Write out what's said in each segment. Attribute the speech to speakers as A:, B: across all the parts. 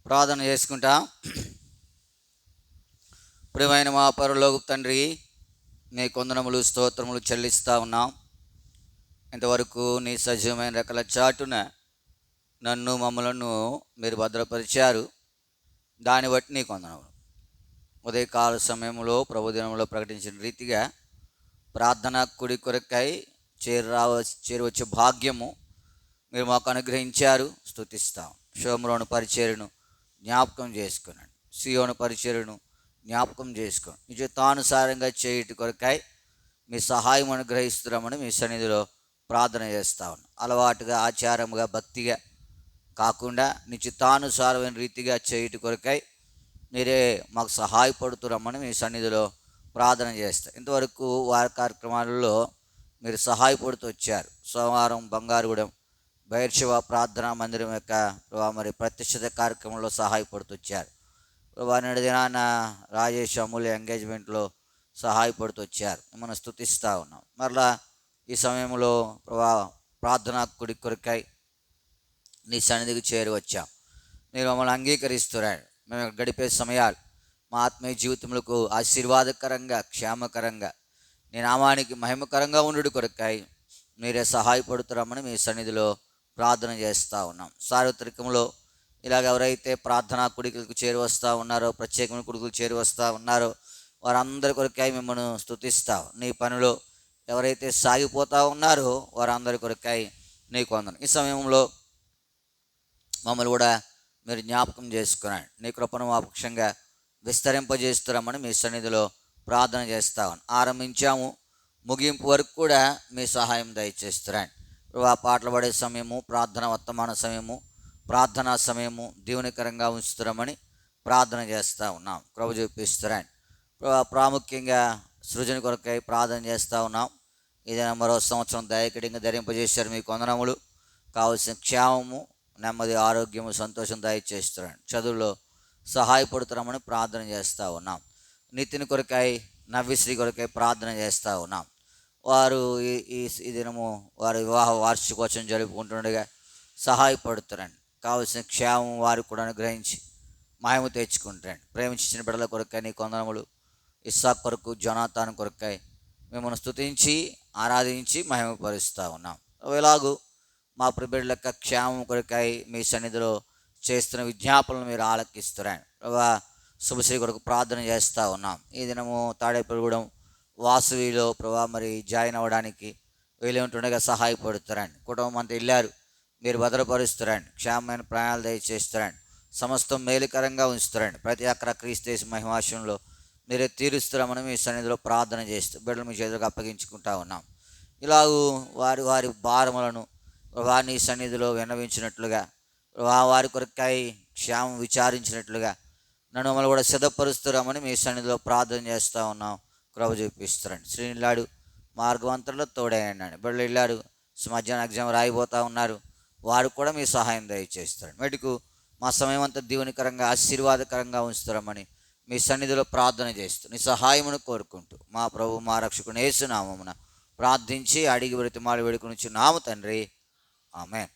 A: ప్రార్థన చేసుకుంటాం. ప్రియమైన మా పరలోక తండ్రి, నీ కొందనములు స్తోత్రములు చెల్లిస్తూ ఉన్నాం. ఇంతవరకు నీ సజీవమైన రెక్కల చాటున నన్ను మమ్మలను మీరు భద్రపరిచారు. దాన్ని బట్టి నీ కొందనములు. ఉదయకాల సమయంలో ప్రభుదినంలో ప్రకటించిన రీతిగా ప్రార్థన కుడి కొరకై చేరువచ్చే భాగ్యము మీరు మాకు అనుగ్రహించారు. స్తుతిస్తాం. షోమ్రోను పరిచర్యను జ్ఞాపకం చేసుకున్నాను. సియోను పరిచర్యను జ్ఞాపకం చేసుకోండి. నీ చిత్తానుసారంగా చేయటి కొరకై మీ సహాయం అనుగ్రహిస్తున్నామని మీ సన్నిధిలో ప్రార్థన చేస్తా ఉన్నాం. అలవాటుగా, ఆచారముగా, భక్తిగా కాకుండా నీ చిత్తానుసారమైన రీతిగా చేయటి కొరకై మీరే మాకు సహాయపడుతున్నామని మీ సన్నిధిలో ప్రార్థన చేస్తాం. ఇంతవరకు వారి కార్యక్రమాలలో మీరు సహాయపడుతూ వచ్చారు. సోమవారం బంగారుగూడెం బైర్షవ ప్రార్థనా మందిరం యొక్క మరి ప్రత్యక్షత కార్యక్రమంలో సహాయపడుతూ వచ్చారు. వారి దినాన రాజేష్ అమూల్య ఎంగేజ్మెంట్లో సహాయపడుతూ వచ్చారు. మనం స్తుతిస్తూ ఉన్నాం. మరలా ఈ సమయంలో ప్రార్థనా కుడి కొరకై నీ సన్నిధికి చేరి వచ్చాం. మీరు మమ్మల్ని అంగీకరిస్తున్నారు. మేము గడిపే సమయాలు మా ఆత్మీయ జీవితములకు ఆశీర్వాదకరంగా, క్షేమకరంగా, నీ నామానికి మహిమకరంగా ఉండు కొరకై మీరే సహాయపడుతున్నామని మీ సన్నిధిలో ప్రార్థన చేస్తూ ఉన్నాం. సార్వత్రికంలో ఇలాగ ఎవరైతే ప్రార్థనా కుడికలకు చేరి వస్తూ ఉన్నారో, ప్రత్యేకమైన కుడికలు చేరి వస్తూ ఉన్నారో వారందరి కొరకై మిమ్మల్ని స్తుతిస్తాం. నీ పనిలో ఎవరైతే సాగిపోతూ ఉన్నారో వారందరి కొరకై నీకు వందనం. ఈ సమయంలో మమ్మల్ని కూడా మీరు జ్ఞాపకం చేసుకున్నాడు. నీ కృపను మా పక్షంగా విస్తరింపజేస్తున్నామని మీ సన్నిధిలో ప్రార్థన చేస్తామని ఆరంభించాము. ముగింపు వరకు కూడా మీ సహాయం దయచేస్తున్నాడు. పాటలు పాడే సమయము, ప్రార్థన వర్తమాన సమయము, ప్రార్థనా సమయము దీవెనకరంగా ఉంచుతున్నామని ప్రార్థన చేస్తూ ఉన్నాం. కృప చూపిస్తున్నాడు. ప్రాముఖ్యంగా సృజన కొరకై ప్రార్థన చేస్తూ ఉన్నాం. ఏదైనా మరో సంవత్సరం దయకడంగా ధరింపజేశారు. మీకు వందనములు. కావలసిన క్షేమము, నెమ్మది, ఆరోగ్యము, సంతోషం దయచేస్తున్నాడు. చదువులో సహాయపడుతున్నామని ప్రార్థన చేస్తూ ఉన్నాం. నితిన్ కొరకై, నవ్యశ్రీ కొరకై ప్రార్థన చేస్తూ ఉన్నాం. వారు ఈ దినము వారి వివాహ వార్షికోత్సవం జరుపుకుంటుండగా సహాయపడుతున్నాడు. కావలసిన క్షేమం వారికి కూడా అనుగ్రహించి మహిమ తెచ్చుకుంటాడు. ప్రేమించిన బిడ్డల కొరకై నీ కొందనములు. ఇస్సాక్ కొరకు, జొనాథాన్ కొరకై మిమ్మల్ని స్తుతించి ఆరాధించి మహిమపరుస్తూ ఉన్నాం. ఎలాగూ మా ప్రిబిడ్డల యొక్క క్షేమం కొరకై మీ సన్నిధిలో చేస్తున్న విజ్ఞాపనలు మీరు ఆలకిస్తున్నాడు. శుభశ్రీ కొరకు ప్రార్థన చేస్తూ ఉన్నాం. ఈ దినము తాడేపల్లిగూడెం వాసవిలో మరి జాయిన్ అవ్వడానికి వీలు ఉంటుండగా సహాయపడుతారండి. కుటుంబం అంతా వెళ్ళారు. మీరు భద్రపరుస్తారండి. క్షేమమైన ప్రయాణాలు దయచేస్తారండి. సమస్తం మేలుకరంగా ఉంచుతారండి. ప్రతి అక్కడ క్రీస్తు మహిమాశంలో మీరే తీరుస్తారమని మీ సన్నిధిలో ప్రార్థన చేస్తూ బిడ్డలు మీ చేతులకు అప్పగించుకుంటా ఉన్నాం. ఇలాగూ వారి వారి భారములను వారిని సన్నిధిలో విన్నవించినట్లుగా, వారి కొరకై క్షేమం విచారించినట్లుగా నన్ను మమ్మల్ని కూడా సిద్ధపరుస్తున్నామని మీ సన్నిధిలో ప్రార్థన చేస్తూ ఉన్నాం. కృప చూపిస్తారండి. శ్రీనిలాడు మార్గవంతరంలో తోడైనాడు. బిడ్డలు వెళ్ళారు. మధ్యాహ్నం ఎగ్జామ్ రాయిపోతూ ఉన్నారు. వారు కూడా మీ సహాయం దయచేస్తారండి. మెటుకు మా సమయం అంతా దీవెనకరంగా, ఆశీర్వాదకరంగా ఉంచుతారమని మీ సన్నిధిలో ప్రార్థన చేస్తూ నీ సహాయమును కోరుకుంటూ మా ప్రభు మా రక్షకుని యేసు నామమున ప్రార్థించి అడిగి బ్రతిమాలి వేడుకొని నామ తండ్రి, ఆమేన్.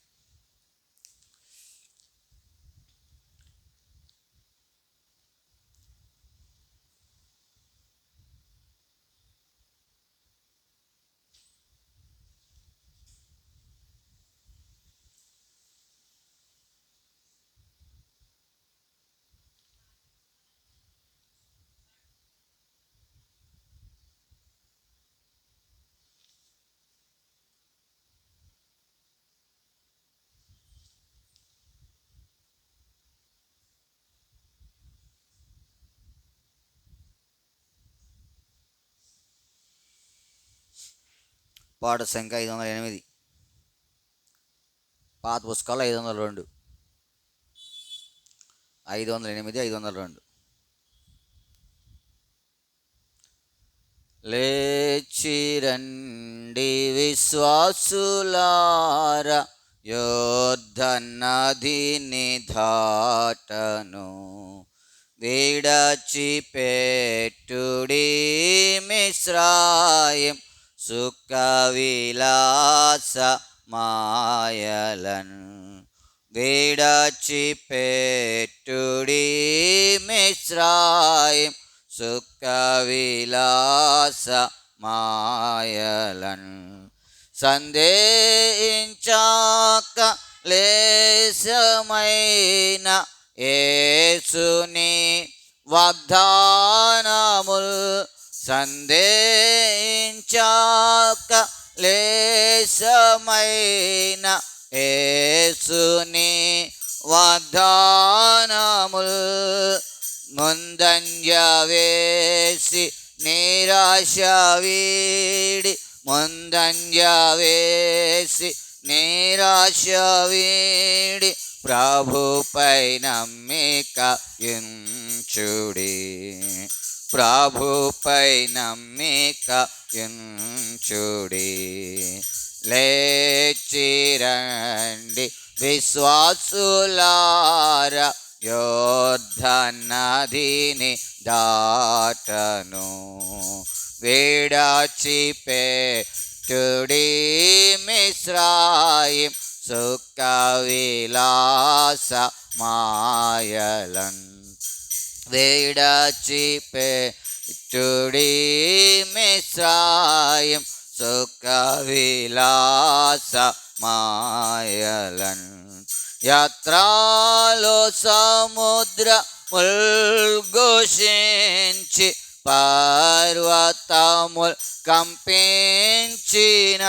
A: పాట సంఖ్య 508. పాత పుస్తకాలు 502. 508, 502. లేచిరండి విశ్వాసులార, యోర్ధనదిని దాటను, విడచిపెట్టుడి మిశ్రాయిం సుఖ విలాస మాయలన్, విడచిపెట్టుడి మిశ్రాయిం సుఖ విలాస మాయలన్ సందేహించాక లేశమైన యేసుని వాగ్దానముల్ సందేహించాక లేశమైన యేసుని వాగ్దానముల్ ముందంజ వేసి నిరాశ వీడి ముందంజ వేసి నిరాశ వీడి ప్రభుపై నమ్మిక ఉంచుడి ప్రభుపై నమ్మిక ఉంచుడి లేచిరండి విశ్వాసులార యోర్ధనదిని దాటను విడచిపెట్టుడి మిశ్రాయిం సుఖ విలాస మాయలన్ విడచిపెట్టుడి మిశ్రాయిం సుఖ విలాస మాయలన్ యాత్రలో సముద్ర ముల్ఘోషించి పర్వతముల్ కంపించిన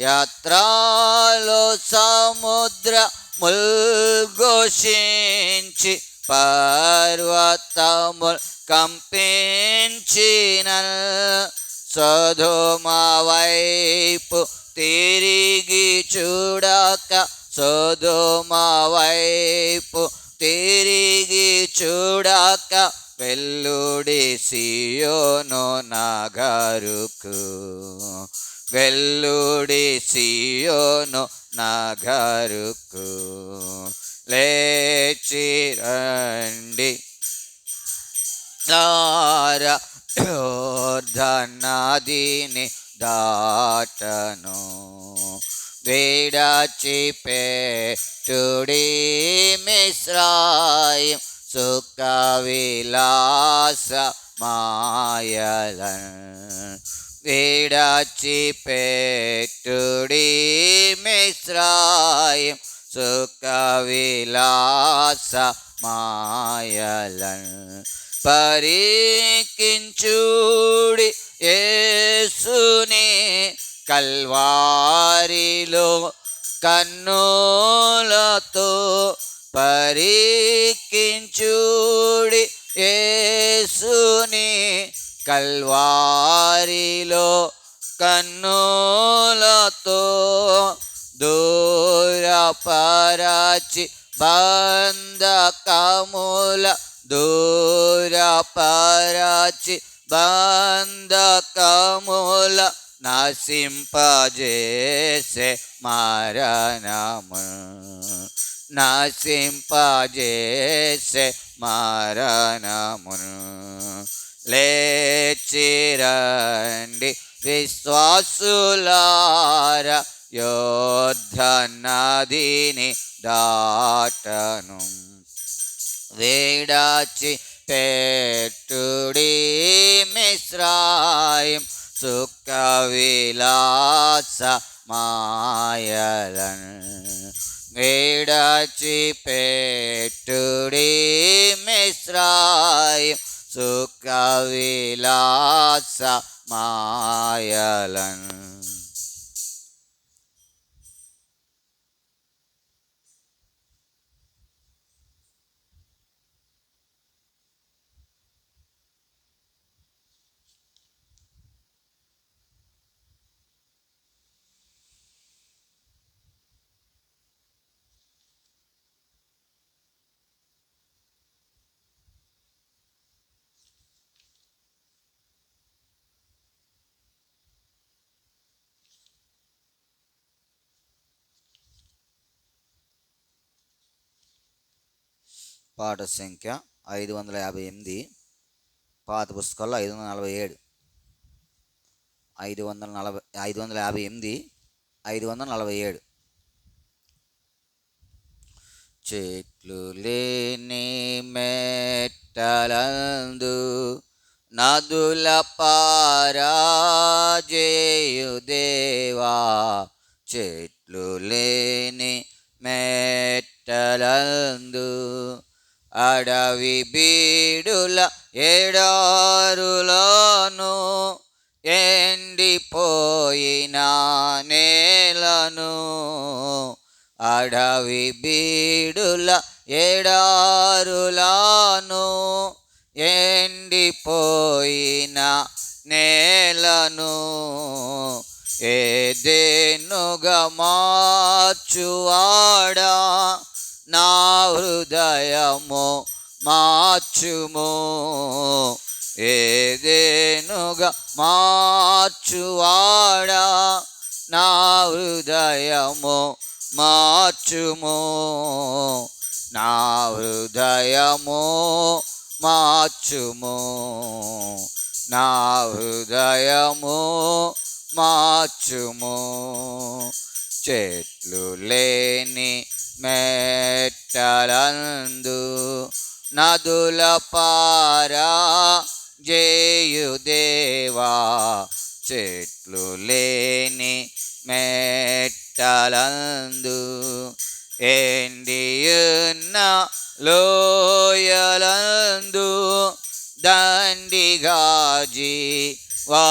A: యాత్రలో సముద్ర ముల్ఘోషించి పర్వతముల్ కంపించిన సొదొమ వైపు తిరిగి చూడక సొదొమ వైపు తిరిగి చూడక వెల్లుడి సియోను నగరుకు వెల్లుడి సియోను నగరుకు లేచిరండి యోర్ధనదిని దాటను విడచిపెట్టుడి మిశ్రాయిం సుఖ విలాస మాయలన్ విడచిపెట్టుడి మిశ్రాయిం సుఖ విలాస మాయలన్ పరీక్షించుడి యేసుని కల్వారిలో కన్నులతో పరీక్షించుడి యేసుని కల్వారిలో కన్నులతో దూరపరచి బంధకముల దూరపరచి బంధకముల నశింపజేసే మరణము నశింపజేసే మరణమును లేచిరండి విశ్వాసులార యోర్ధనదిని దాటను విడచిపెట్టుడి మిశ్రాయిం సుఖ విలాస మాయలన్ విడచిపెట్టుడి మిశ్రాయిం సుఖ విలాస మాయలన్. పాట సంఖ్య 558, పాత పుస్తకాల్లో 547, 558, 547. చెట్లు లేని మెట్ట మెట్టలందు నదుల పారాజేయు దేవా, చెట్లు లేని మెట్టలందు అడవి బీడుల ఎడారులను ఎండిపోయిన నేలను, అడవి బీడుల ఎడారులను ఎండిపోయిన నేలను ఏదెనుగా మార్చువాడా, నా హృదయము మార్చుము. ఏదెనుగా మార్చువాడా, నా హృదయము మార్చుము. నా హృదయము మార్చుము, నా హృదయము మార్చుము. చెట్లు లేని మెట్టలందు నదుల పారాజేయు దేవా, చెట్లు లేని మెట్టలందు ఎండియున్న లోయలందు దండిగా జీవనదిన్,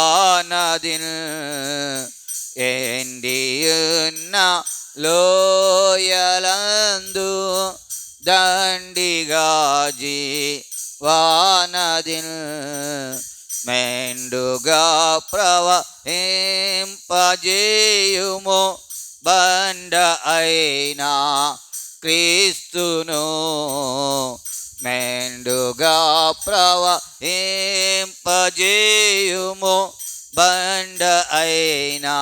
A: ఎండియున్న లోయలందు దండిగా జీవనదిన్ మెండుగా ప్రవహింపజేయుము. బండ అయినా క్రీస్తును మెండుగా ప్రవహింపజేయుము. బండ అయినా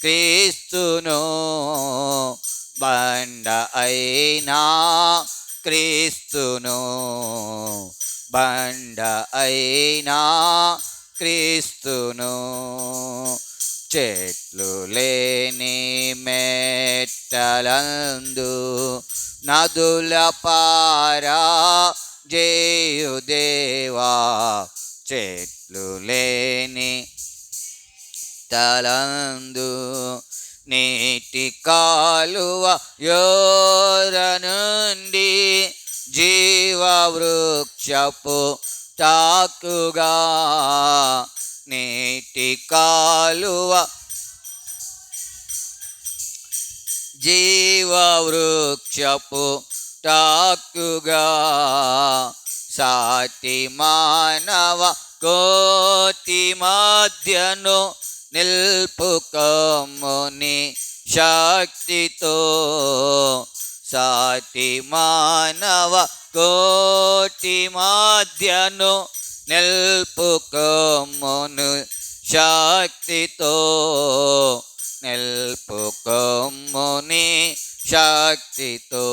A: క్రీస్తును, బండ అయినా క్రీస్తును, బండ అయినా క్రీస్తును. చెట్లు లేని మెట్టలందు నదుల పారాజేయు దేవా, చెట్లు లేని తలందు నీటి కాలువ యోర నుండి జీవవృక్షపు తాకుగా, నీటి కాలువ జీవవృక్షపు తాకుగా, సాటి మానవ కోటి మధ్యను నిల్పుకొమ్ముని శక్తితో, సాటి మానవ కోటి మధ్యను నిల్పుకొమ్మును శక్తితో, నిల్పుకొమ్ముని శక్తితో,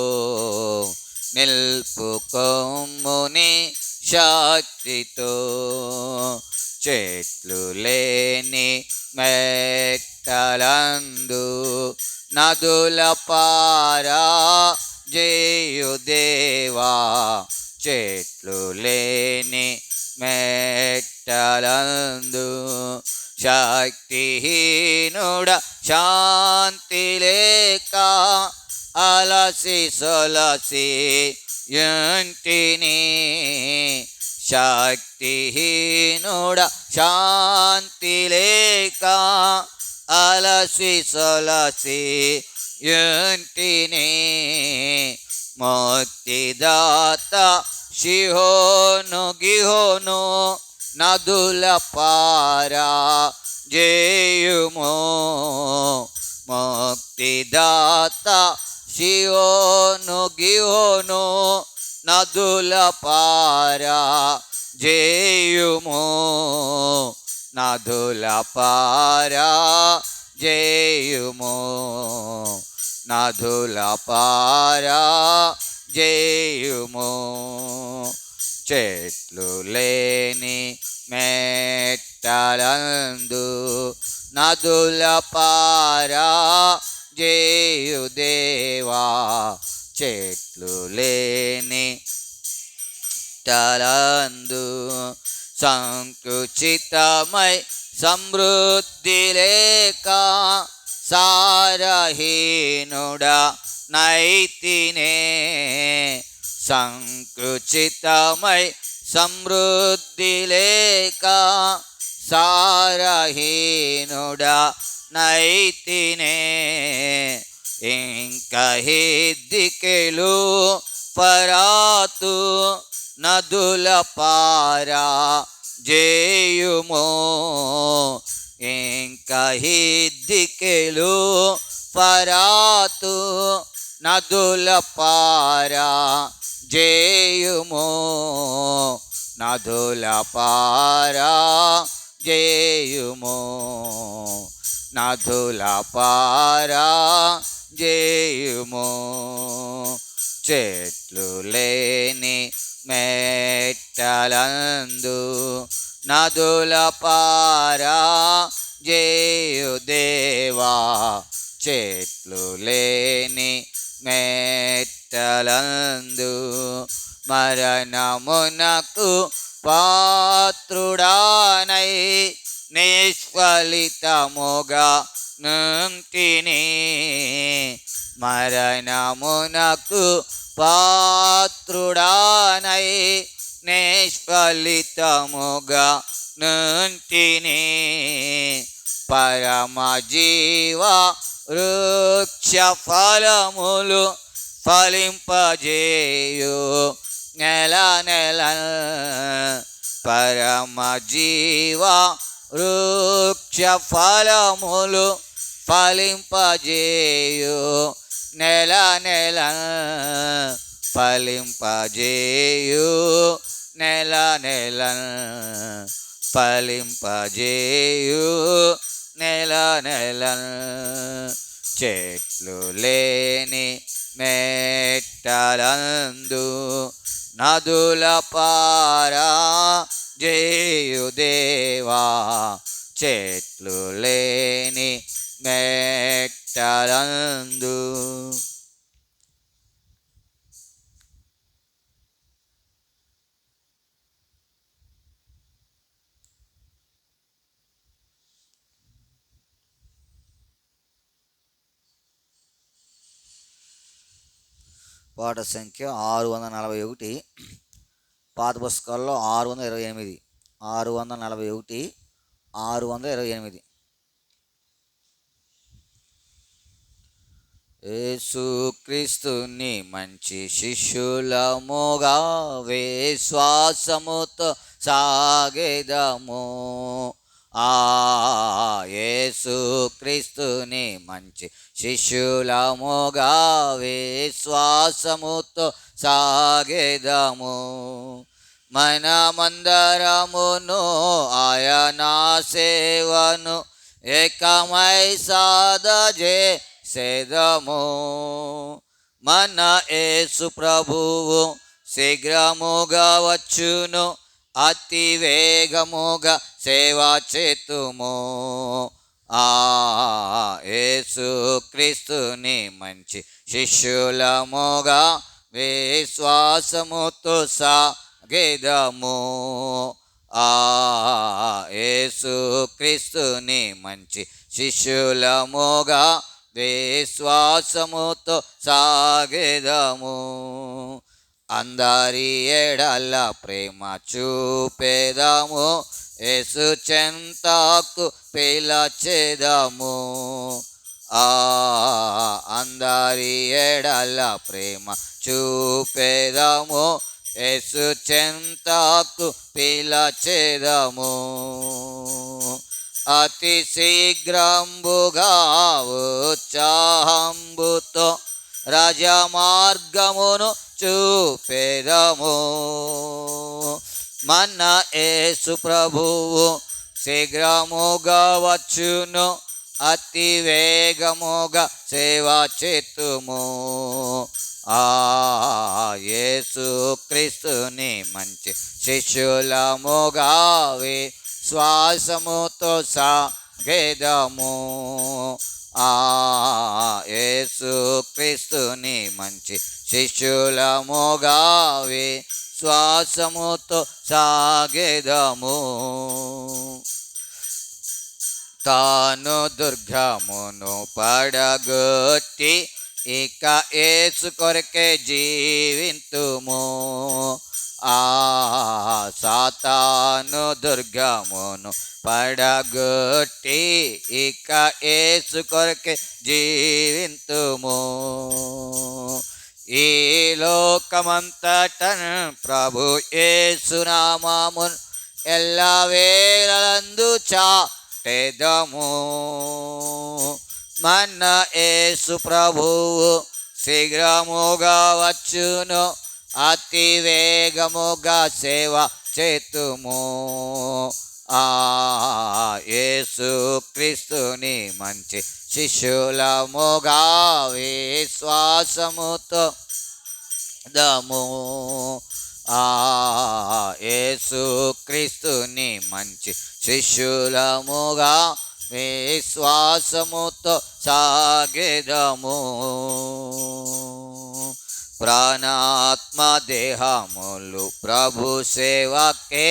A: నిల్పుకొమ్ముని శక్తితో. చెట్లు లేని మెట్టలందు నదుల పారాజేయు దేవా, చెట్లు లేని మెట్టలందు శక్తిహీనుడ శాంతి లేక అలసి సొలసి యుంటిని, శక్తిహీనుడ శాంతి లేక అలసి సొలసి యుంటిని, ముక్తిదాత షిహోను గిహోను నదుల పారాజేయుము. ముక్తిదాత షిహోను గిహోను నదుల పారాజేయుము, నదుల పారాజేయుము, నదుల పారాజేయుము. చెట్లు లేని మెట్టలందు నదుల పారాజేయు దేవా, చెట్లు లేని మెట్టలందు సంకుచితమై సమృద్ధి లేక సారహీనుడా నైతినే. సంకుచితమై సమృద్ధి లేక సారహీనుడా నైతినే. ఇంక హిద్దికెలు పరాతు నదుల పారా జేయుమో. ఇంక హిద్దికెలు పరాతు నదుల పారా జేయుమో. నదుల పారా జేయుమో. నదుల పారా జేయుమో. చెట్లు లేని మెట్టలందు నదుల పారా జేయు దేవా. చెట్లు లేని మెట్టలందు మరణమునకు పాత్రుడానై నిష్ఫలితముగా నుంటిని. మరణమునకు పాత్రుడానై నిష్ఫలితముగా నుంటిని. పరమజీవ వృక్ష ఫలములు ఫలింపజేయు నెల నెల. పరమజీవ వృక్ష ఫలములు ఫలింపజేయు నెల నెల. ఫలింపజేయు నెల నెల. ఫలింపజేయు నెల నెల. చెట్లు లేని మెట్టలందు నదుల పారా జేయు దేవా. చెట్లు లేని మెట్టలందు. పాట సంఖ్య 641. పాత పుస్తకాల్లో 628. 641, 628. యేసుక్రీస్తుని మంచి శిష్యులముగా విశ్వాసముతో సాగెదము. యేసుక్రీస్తుని మంచి శిష్యులముగా విశ్వాసముతో సాగెదము. మనమందరమును ఆయన సేవను ఏకమై సాధజేసెదము. మన యేసు ప్రభువు శీఘ్రముగా వచ్చును, అతి వేగముగా సేవ చేతుము. యేసుక్రీస్తుని మంచి శిష్యులముగా విశ్వాసముతో సాగెదము. యేసుక్రీస్తుని మంచి శిష్యులముగా విశ్వాసముతో సాగెదము. అందరి ఎడల ప్రేమ చూపెదము, యేసు చెంతకు పిలచెదము. అందరి ఎడల ప్రేమ చూపెదము, యేసు చెంతకు పిలచెదము. అతి శీఘ్రంబుగా ఉత్సాహంబుతో రాజమార్గమును చూపెదము. మన యేసు ప్రభువు శీఘ్రముగా వచ్చును, అతి వేగముగా సేవ చేతుము. యేసుక్రీస్తుని మంచి శిష్యులముగా విశ్వాసముతో సాగెదము. యేసుక్రీస్తుని మంచి శిష్యులముగా శ్వాసముతో సాగెదము. తాను దుర్గమును పడగొట్టి ఇక యేసు కొరకే జీవింతుము. సాతాను దుర్గమును పడగొట్టి ఇక యేసు కొరకే జీవింతుము. ఈ లోకమంతటను ప్రభు యేసు నామమును ఎల్లవేళలందు చాటెదము. మన యేసు ప్రభువు శీఘ్రముగా వచ్చును, అతి వేగముగా సేవ చేతుము. యేసు క్రీస్తుని మంచి శిష్యులముగా విశ్వాసముతో దము. యేసు క్రీస్తుని మంచి శిష్యులముగా విశ్వాసముతో సాగెదము. ప్రాణాత్మ దేహములు ప్రభు సేవకే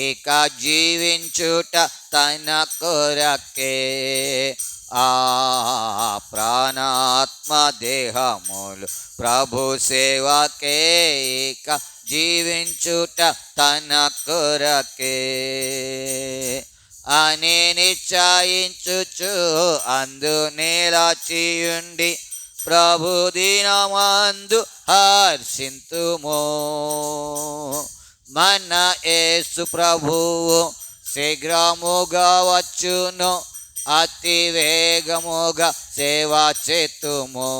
A: ఇక జీవించుట తన కొరకే. ప్రాణాత్మ దేహములు ప్రభు సేవకే ఇక జీవించుట తన కొరకే అని నిశ్చయించుచు అందునిలచియుండి ప్రభు దినమందు హర్షింతుము. మన యేసు ప్రభువు శీఘ్రముగా వచ్చును, అతి వేగముగా సేవ చేతుము.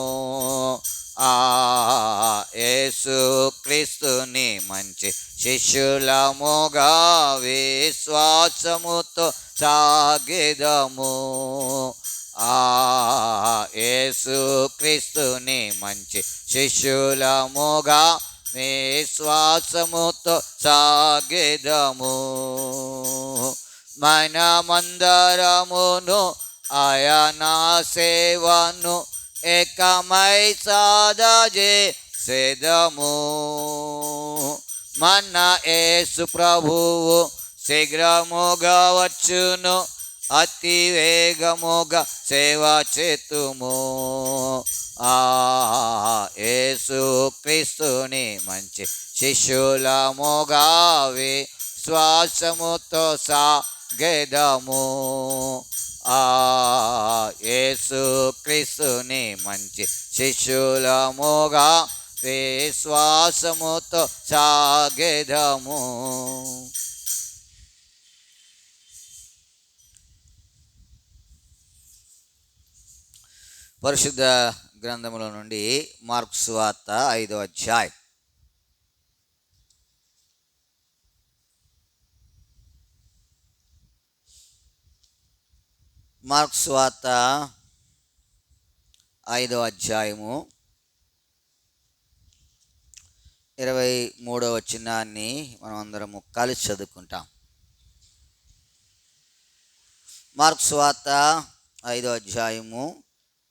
A: యేసు క్రీస్తుని మంచి శిష్యులముగా విశ్వాసముతో సాగెదము. యేసు క్రీస్తుని మంచి శిష్యులముగా విశ్వాసముతో సాగెదము. మనమందరమును ఆయన సేవను ఏకమై సాధజేసెదము. మన యేసు ప్రభువు శీఘ్రముగా వచ్చును, అతి వేగముగా సేవ చేతుము. యేసు క్రీస్తుని మంచి శిష్యులముగా విశ్వాసముతో సాగెదము. యేసు క్రీస్తుని మంచి శిష్యులముగా విశ్వాసముతో సాగెదము. పరిశుద్ధ గ్రంథముల నుండి మార్కు సువార్త 5వ అధ్యాయం. మార్కు సువార్త 5వ అధ్యాయము 23వ వచనాన్ని మనం అందరము కలిసి చదువుకుంటాం. మార్కు సువార్త 5వ అధ్యాయము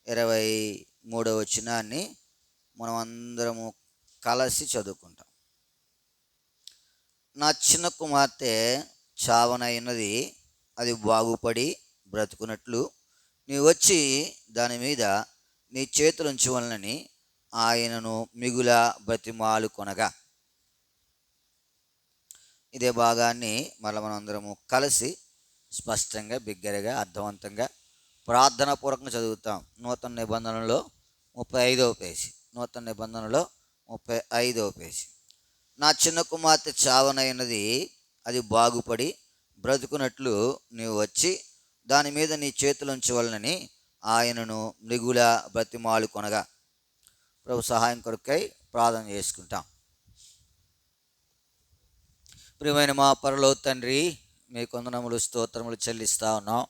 A: 23వ వచనాన్ని మనం అందరము కలిసి చదువుకుంటాం. నా చిన్న కుమార్తె చావనైనది, అది బాగుపడి బ్రతుకున్నట్లు నీవు వచ్చి దాని మీద నీ చేతులుంచవలనని ఆయనను మిగుల బ్రతిమాలు కొనగా. ఇదే భాగాన్ని మళ్ళీ మనం అందరము కలిసి స్పష్టంగా బిగ్గరగా అర్థవంతంగా ప్రార్థనాపూర్వకంగా చదువుతాం. నూతన నిబంధనలో 35వ పేజీ. నూతన నిబంధనలో 35వ పేజీ. నా చిన్న కుమార్తె చావనైనది, అది బాగుపడి బ్రతుకున్నట్లు నీవు వచ్చి దాని మీద నీ చేతులుంచవలనని ఆయనను మిగుల బ్రతిమాలు కొనగా. ప్రభు సహాయం కొరకై ప్రార్థన చేసుకుంటాం. ప్రియమైన మా పరలోక తండ్రి, మీ కొందనములు స్తోత్రములు చెల్లిస్తా ఉన్నాం.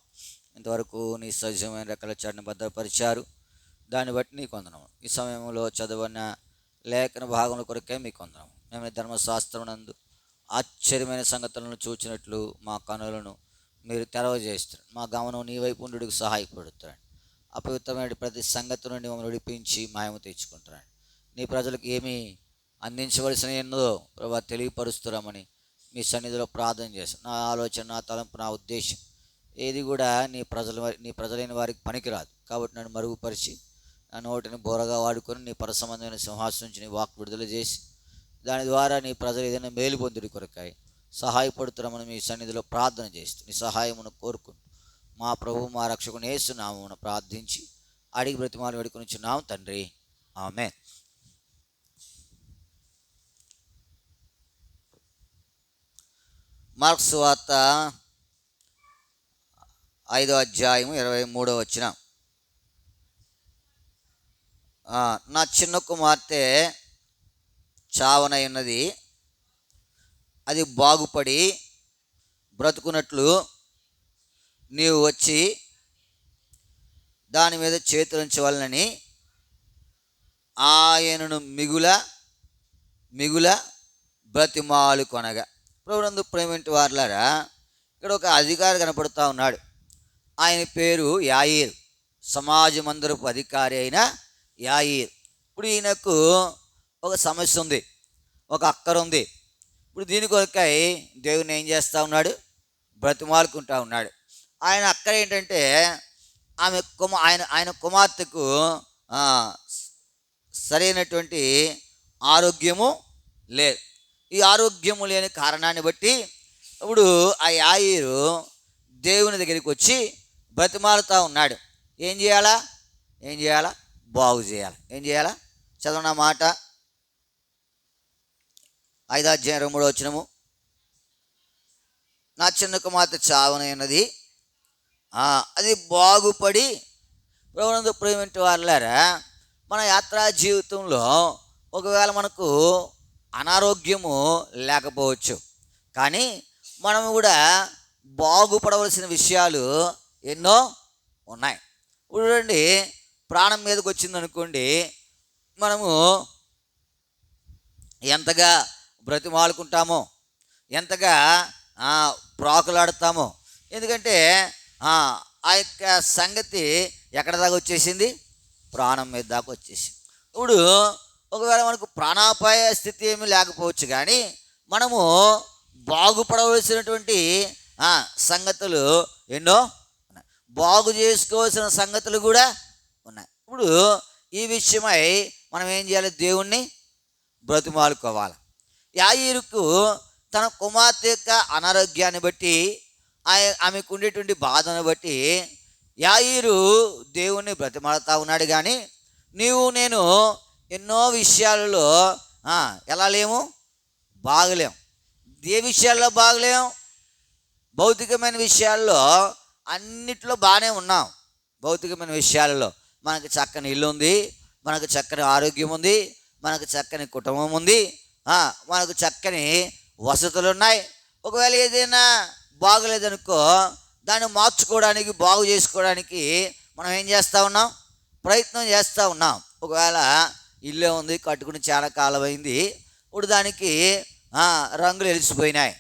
A: ఇంతవరకు నీ సజీవమైన రెక్కల చాటును భద్రపరిచారు, దాన్ని బట్టి నీ కొందనము. ఈ సమయంలో చదవన లేఖన భాగముల కొరకే మీ కొందనము. మేము ధర్మశాస్త్రం నందు ఆశ్చర్యమైన సంగతులను చూచినట్లు మా కనులను మీరు తెరవజేస్తారు. మా గమనం నీ వైపు ఉండుటకు సహాయపడుతారండి. అపవిత్రమైన ప్రతి సంగతి నుండి మమ్మల్ని విడిపించి మాయము తెచ్చుకుంటారండి. నీ ప్రజలకు ఏమీ అందించవలసిన ఎన్నో ప్రభా తెలియపరుస్తున్నామని మీ సన్నిధిలో ప్రార్థన చేస్తాను. నా ఆలోచన, నా తలంపు, నా ఉద్దేశం ఏది కూడా నీ ప్రజలైన వారికి పనికిరాదు. కాబట్టి నన్ను మరుగుపరిచి నా నోటిని బోరగా వాడుకొని నీ పరసంబంధమైన సింహాసనం నుంచి నీ వాక్ విడుదల చేసి దాని ద్వారా నీ ప్రజలు ఏదైనా మేలు పొందుడి కొరకాయి సహాయపడుతున్నామని మీ సన్నిధిలో ప్రార్థన చేస్తూ నీ సహాయమును కోరుకుంటూ మా ప్రభు మా రక్షకుని యేసు నామమున ప్రార్థించి అడిగి బ్రతిమాలు వేడుకొనిచున్నాం తండ్రి, ఆమేన్. మార్కు సువార్త 5వ అధ్యాయం 23వ వచనం. నా చిన్న కుమార్తె చావనయున్నది, అది బాగుపడి బ్రతుకున్నట్లు నీవు వచ్చి దాని మీద చేతులుంచవలనని ఆయనను మిగుల బ్రతిమాలు కొనగా. ప్రభునందు ప్రేమింటి వారులారా, ఇక్కడ ఒక అధికారి కనపడుతూ ఉన్నాడు. ఆయన పేరు యాయీరు, సమాజ మందిరపు అధికారి అయిన యాయీరు. ఇప్పుడు ఈయనకు ఒక సమస్య ఉంది, ఒక అక్కర ఉంది. ఇప్పుడు దీని కొరకై దేవుని ఏం చేస్తూ ఉన్నాడు? బ్రతిమాలుకుంటూ ఉన్నాడు. ఆయన అక్కర ఏంటంటే ఆయన కుమార్తెకు సరైనటువంటి ఆరోగ్యము లేదు. ఈ ఆరోగ్యము లేని కారణాన్ని బట్టి ఇప్పుడు ఆ యాయీరు దేవుని దగ్గరికి వచ్చి బ్రతిమాలుతూ ఉన్నాడు. ఏం చేయాలా? బాగు చేయాలి. ఏం చేయాలా? చదవన మాట 5వ అధ్యాయం 23వ వచనము. నా చిన్న కుమార్తె చావనైనది, అది బాగుపడి. ప్రభునందు ప్రేమింటి వారులారా, మన యాత్రా జీవితంలో ఒకవేళ మనకు అనారోగ్యము లేకపోవచ్చు, కానీ మనము కూడా బాగుపడవలసిన విషయాలు ఎన్నో ఉన్నాయి. ఇప్పుడు చూడండి, ప్రాణం మీదకి వచ్చిందనుకోండి, మనము ఎంతగా బ్రతిమాలుకుంటామో, ఎంతగా ప్రాకులాడుతామో. ఎందుకంటే ఆ యొక్క సంగతి ఎక్కడ దాకా వచ్చేసింది? ప్రాణం మీద దాకా వచ్చేసింది. ఇప్పుడు ఒకవేళ మనకు ప్రాణాపాయ స్థితి ఏమీ లేకపోవచ్చు, కానీ మనము బాగుపడవలసినటువంటి సంగతులు ఎన్నో ఉన్నాయి, బాగు చేసుకోవాల్సిన సంగతులు కూడా ఉన్నాయి. ఇప్పుడు ఈ విషయమై మనం ఏం చేయాలి? దేవుణ్ణి బ్రతిమాలుకోవాలి. యాయీరుకు తన కుమార్తె యొక్క అనారోగ్యాన్ని బట్టి, ఆమెకు ఉండేటువంటి బాధను బట్టి యాయీరు దేవుణ్ణి బ్రతిమాలుతా ఉన్నాడు. కానీ నీవు నేను ఎన్నో విషయాలలో ఎలా లేము? బాగలేము. ఏ విషయాల్లో బాగలేము? భౌతికమైన విషయాల్లో అన్నిట్లో బాగానే ఉన్నాం. భౌతికమైన విషయాలలో మనకు చక్కని ఇల్లు ఉంది, మనకు చక్కని ఆరోగ్యం ఉంది, మనకు చక్కని కుటుంబం ఉంది, మనకు చక్కని వసతులు ఉన్నాయి. ఒకవేళ ఏదైనా బాగలేదనుకో, దాన్ని మార్చుకోవడానికి, బాగు చేసుకోవడానికి మనం ఏం చేస్తూ ఉన్నాం? ప్రయత్నం చేస్తూ ఉన్నాం. ఒకవేళ ఇల్లే ఉంది, కట్టుకుని చాలా కాలం అయింది, ఇప్పుడు దానికి రంగులు వెలిసిపోయినాయి,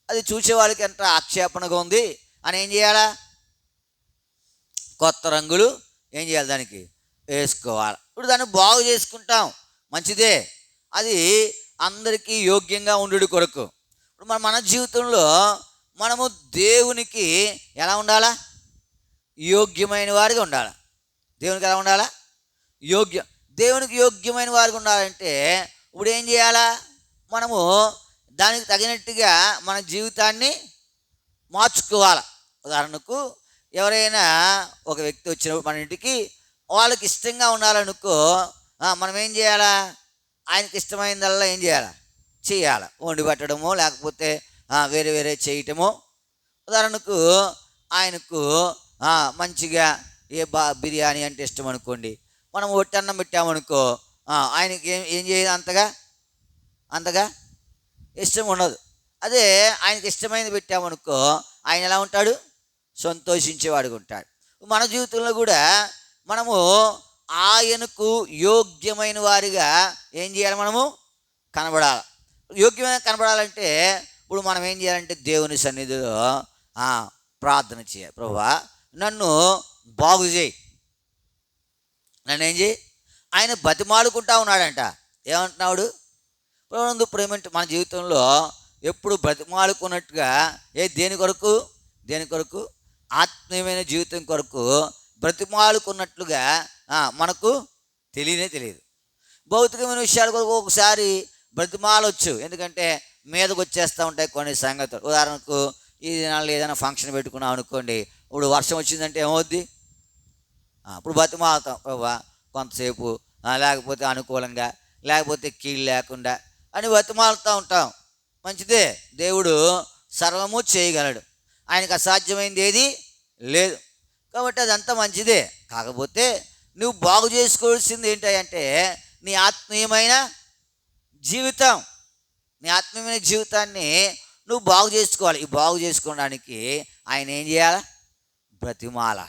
A: అది చూసే వాళ్ళకి ఎంత ఆక్షేపణగా ఉంది అని ఏం చేయాలా? కొత్త రంగులు ఏం చేయాలి? దానికి వేసుకోవాలి. ఇప్పుడు దాన్ని బాగు చేసుకుంటాం, మంచిదే. అది అందరికీ యోగ్యంగా ఉండు కొరకు. ఇప్పుడు మన జీవితంలో మనము దేవునికి ఎలా ఉండాలా? యోగ్యమైన వారిగా ఉండాలి. దేవునికి ఎలా ఉండాలా? దేవునికి యోగ్యమైన వారిగా ఉండాలంటే ఇప్పుడు ఏం చేయాలా? మనము దానికి తగినట్టుగా మన జీవితాన్ని మార్చుకోవాలి. ఉదాహరణకు ఎవరైనా ఒక వ్యక్తి వచ్చినప్పుడు మన ఇంటికి వాళ్ళకి ఇష్టంగా ఉండాలనుకో, మనం ఏం చేయాలా? ఆయనకి ఇష్టమైనదల్లా ఏం చేయాలి? వండి పెట్టడమో, లేకపోతే వేరే వేరే చేయటమో. ఉదాహరణకు ఆయనకు మంచిగా బిర్యానీ అంటే ఇష్టం అనుకోండి, మనం ఒట్టి అన్నం పెట్టామనుకో, ఆయనకి ఏం చేయాలి? అంతగా ఇష్టం ఉండదు. అదే ఆయనకి ఇష్టమైనది పెట్టామనుకో, ఆయన ఎలా ఉంటాడు? సంతోషించేవాడుగా ఉంటాడు. మన జీవితంలో కూడా మనము ఆయనకు యోగ్యమైన వారిగా ఏం చేయాలి? మనము కనబడాలి. యోగ్యమైన కనబడాలంటే ఇప్పుడు మనం ఏం చేయాలంటే దేవుని సన్నిధిలో ప్రార్థన చేయాలి. ప్రభువా, నన్ను బాగు చేయి, నన్ను ఏం చేయి. ఆయన బతిమాలుకుంటా ఉన్నాడంట. ఏమంటున్నాడు? ప్రభునందు ప్రేమంటే మన జీవితంలో ఎప్పుడు బ్రతిమాలుకున్నట్టుగా దేని కొరకు ఆత్మీయమైన జీవితం కొరకు బ్రతిమాలుకున్నట్లుగా మనకు తెలియదు. భౌతికమైన విషయాల కొరకు ఒకసారి బ్రతిమాలొచ్చు, ఎందుకంటే మీదకు వచ్చేస్తూ ఉంటాయి కొన్ని సంగతులు. ఉదాహరణకు ఈ దినాల్లో ఏదైనా ఫంక్షన్ పెట్టుకున్నాం అనుకోండి, ఇప్పుడు వర్షం వచ్చిందంటే ఏమవుద్ది? ఇప్పుడు బతిమాలుతాం, ప్రభా కొంతసేపు, లేకపోతే అనుకూలంగా, లేకపోతే కీళ్ళు లేకుండా అని బతిమాలుతూ ఉంటాం. మంచిదే, దేవుడు సర్వము చేయగలడు, ఆయనకు అసాధ్యమైంది ఏది లేదు. కాబట్టి అదంతా మంచిదే. కాకపోతే నువ్వు బాగు చేసుకోవాల్సింది ఏంటంటే నీ ఆత్మీయమైన జీవితాన్ని నువ్వు బాగు చేసుకోవాలి. ఈ బాగు చేసుకోవడానికి ఆయన ఏం చేయాలి? బ్రతిమాల.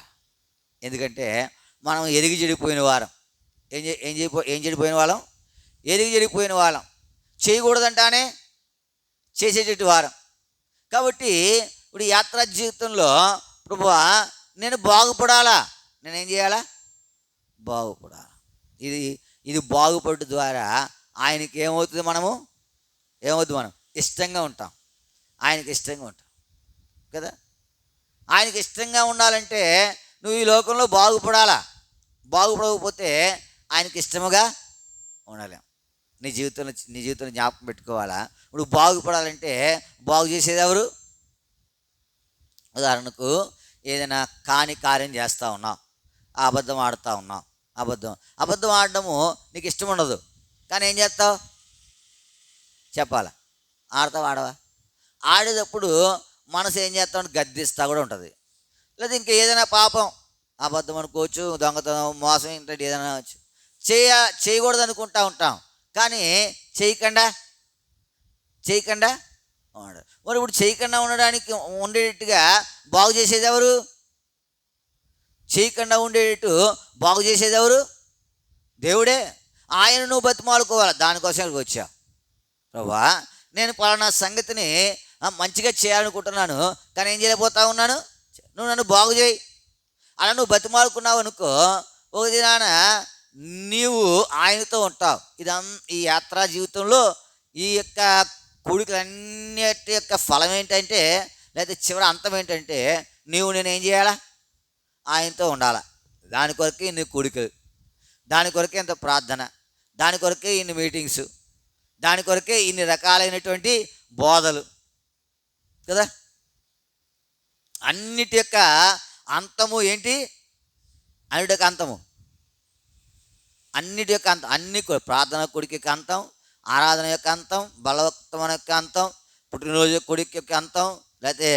A: ఎందుకంటే మనం ఎరిగి చెడిపోయిన వారం. ఏం చెడిపోయిన వాళ్ళం? ఎరిగి చెడిపోయిన వాళ్ళం. చేయకూడదంటానే చేసేటట్టు వారం. కాబట్టి ఇప్పుడు యాత్రా జీవితంలో ప్రభువా నేను బాగుపడాలా, నేనేం చేయాలా? బాగుపడాలి. ఇది బాగుపడు ద్వారా ఆయనకి ఏమవుతుంది? మనం ఇష్టంగా ఉంటాం, ఆయనకి ఇష్టంగా ఉంటాం కదా. ఆయనకి ఇష్టంగా ఉండాలంటే నువ్వు ఈ లోకంలో బాగుపడకపోతే ఆయనకి ఇష్టముగా ఉండలేం. నీ జీవితంలో జ్ఞాపకం పెట్టుకోవాలా. ఇప్పుడు బాగుపడాలంటే బాగు చేసేది ఎవరు? ఉదాహరణకు ఏదైనా కాని కార్యం చేస్తూ ఉన్నావు, అబద్ధం ఆడుతూ ఉన్నావు. అబద్ధం ఆడడము నీకు ఇష్టం ఉండదు, కానీ ఏం చేస్తావు? చెప్పాలా? ఆడవా? ఆడేటప్పుడు మనసు ఏం చేస్తావు? గద్దిస్తూ కూడా ఉంటుంది. లేదా ఇంకా ఏదైనా పాపం, అబద్ధం అనుకోవచ్చు, దొంగతనం, మోసం, ఇంత ఏదైనా చేయకూడదు అనుకుంటా ఉంటాం, కానీ చేయకుండా మరి ఇప్పుడు చేయకుండా ఉండేటట్టుగా బాగు చేసేది ఎవరు? చేయకుండా ఉండేటట్టు బాగు చేసేది ఎవరు? దేవుడే. ఆయన నువ్వు బతిమాలుకోవాలి. దానికోసం ఇక్కడికి వచ్చా. ప్రభా నేను పలానా సంగతిని మంచిగా చేయాలనుకుంటున్నాను, కానీ ఏం చేయలేకపోతా ఉన్నాను, నువ్వు నన్ను బాగు చేయి. అలా నువ్వు బతిమాలుకున్నావు అనుకో, ఒక దినాన నీవు ఆయనతో ఉంటావు. ఈ యాత్రా జీవితంలో ఈ యొక్క కూడికలన్నిటి యొక్క ఫలం ఏంటంటే, లేకపోతే చివరి అంతం ఏంటంటే, నేను ఏం చేయాలా? ఆయనతో ఉండాలా. దాని కొరకే ఇన్ని కూడికలు, దాని కొరకే ఇంత ప్రార్థన, దాని కొరకే ఇన్ని మీటింగ్స్, దాని కొరకే ఇన్ని రకాలైనటువంటి బోధలు కదా. అన్నిటి యొక్క అంతము ఏంటి? అన్నిటి యొక్క అంతము, అన్నిటి యొక్క అంతం, అన్ని ప్రార్థన కొడుకు యొక్క అంతం, ఆరాధన యొక్క అంతం, బలవక్తమైన యొక్క అంతం, పుట్టినరోజు కొడుకు యొక్క అంతం, లేకపోతే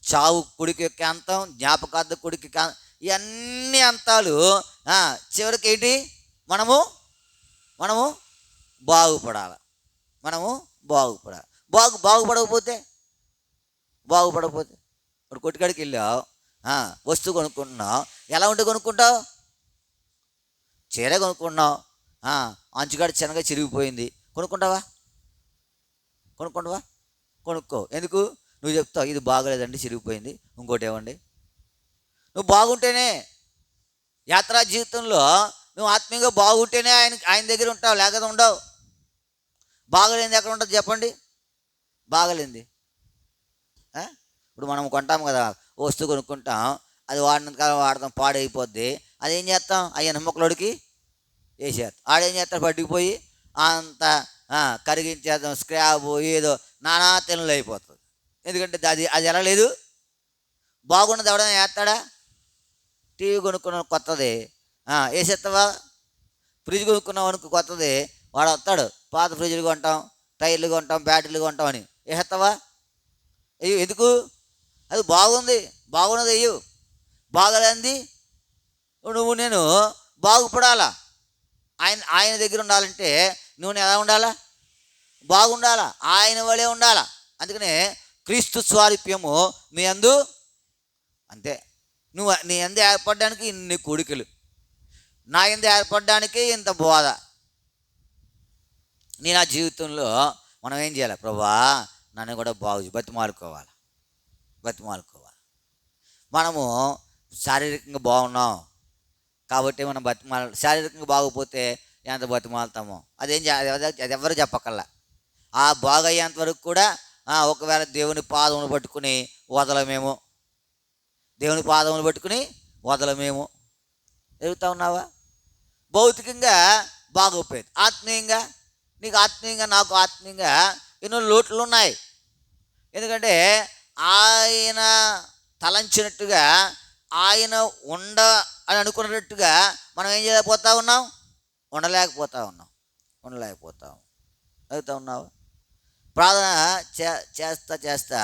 A: చావు కొడుకు యొక్క అంతం, జ్ఞాపకార్థ కొడుకు యొక్క ఇవన్నీ అంతాలు చివరికి ఏంటి? మనము బాగుపడాలి. బాగుపడకపోతే ఇప్పుడు కొట్టుకాడికి వెళ్ళావు, వస్తువు కొనుక్కుంటున్నావు. ఎలా ఉంటే కొనుక్కుంటావు? చీర కొనుక్కుంటున్నావు, అంచుకాడ చిన్నగా చిరిగిపోయింది, కొనుక్కుంటావా? కొనుక్కో. ఎందుకు? నువ్వు చెప్తావు ఇది బాగలేదండి, చిరిగిపోయింది, ఇంకోటి ఇవ్వండి. నువ్వు బాగుంటేనే యాత్రా జీవితంలో నువ్వు ఆత్మీయంగా బాగుంటేనే ఆయన దగ్గర ఉంటావు, లేకపోతే ఉండవు. బాగలేంది ఎక్కడ ఉంటుంది చెప్పండి? బాగలేంది ఇప్పుడు మనం కొంటాం కదా, వస్తువు కొనుక్కుంటాం, అది వాడినంత కాలం వాడతాం, పాడైపోద్ది. అది ఏం చేస్తాం? అయ్యా నమ్మకలోడికి వేసేస్తాం. ఆడేం చేస్తాడు? పట్టుకుపోయి అంత కరిగించేద్దాం, స్క్రాబ్ ఏదో నానా తెనులు అయిపోతుంది. ఎందుకంటే అది ఎలా లేదు, బాగున్నది ఎవడైనా వేస్తాడా? టీవీ కొనుక్కున్న కొత్తది వేసేస్తావా? ఫ్రిడ్జ్ కొనుక్కున్నాం అనుకో కొత్తది, వాడు వస్తాడు, పాత ఫ్రిడ్జ్లు కొంటాం, టైర్లు కొంటాం, బ్యాటరీలు కొంటాం అని వేసేస్తావా? అయ్యో ఎందుకు? అది బాగున్నది అయ్యో, బాగలేంది నేను బాగుపడాలా. ఆయన దగ్గర ఉండాలంటే నువ్వు ఎలా ఉండాలా? బాగుండాలా, ఆయన వలే ఉండాలా. అందుకనే క్రీస్తు స్వారూప్యము మీ అందు, అంతే. నీ అందు ఏర్పడడానికి ఇన్ని కోడికలు, నా ఎందు ఏర్పడడానికి ఇంత బోధ. నా జీవితంలో మనం ఏం చేయాలి? ప్రభా నన్ను కూడా బతిమాలుకోవాలి. మనము శారీరకంగా బాగున్నాం కాబట్టి మనం శారీరకంగా బాగోపోతే ఎంత బతిమాలుతామో అది ఎవరు చెప్పకల్లా. ఆ బాగయ్యేంత వరకు కూడా ఒకవేళ దేవుని పాదములు పట్టుకుని వదలమేమో, దేవుని పాదములు పట్టుకుని వదలమేమో. ఎదుగుతా ఉన్నావా? భౌతికంగా బాగోపోయేది, ఆత్మీయంగా నీకు ఆత్మీయంగా నాకు ఆత్మీయంగా ఎన్నో లోట్లు ఉన్నాయి. ఎందుకంటే ఆయన తలంచినట్టుగా ఆయన అని అనుకున్నట్టుగా మనం ఏం చేయలేకపోతా ఉన్నాం, ఉండలేకపోతా ఉన్నాం. అవుతా ఉన్నావు. ప్రార్థన చేస్తా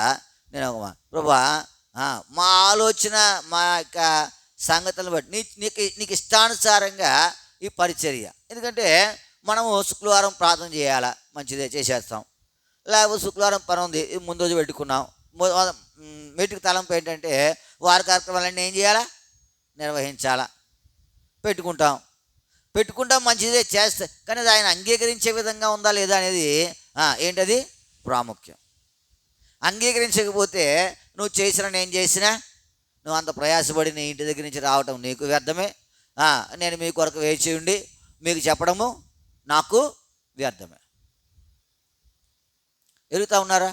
A: నేను ప్రభా మా ఆలోచన మా యొక్క సంగతులను బట్టి నీకు ఇష్టానుసారంగా ఈ పరిచర్య. ఎందుకంటే మనము శుక్రవారం ప్రార్థన చేయాలా, మంచిదే చేసేస్తాం. లేకపోతే శుక్రవారం పని ఉంది, ముందు రోజు పెట్టుకున్నాం. మెట్టుకు తలంపు ఏంటంటే వారి కార్యక్రమాలన్నీ ఏం చేయాలా, నిర్వహించాలా. పెట్టుకుంటాం మంచిదే చేస్తే, కానీ అది ఆయన అంగీకరించే విధంగా ఉందా లేదా అనేది ఏంటది ప్రాముఖ్యం. అంగీకరించకపోతే నువ్వు చేసినా నేను చేసినా, నువ్వు అంత ప్రయాసపడి నీ ఇంటి దగ్గర నుంచి రావటం నీకు వ్యర్థమే. నేను మీ కొరకు వేచి ఉండి మీకు చెప్పడము నాకు వ్యర్థమే. ఎరుగుతూ ఉన్నారా?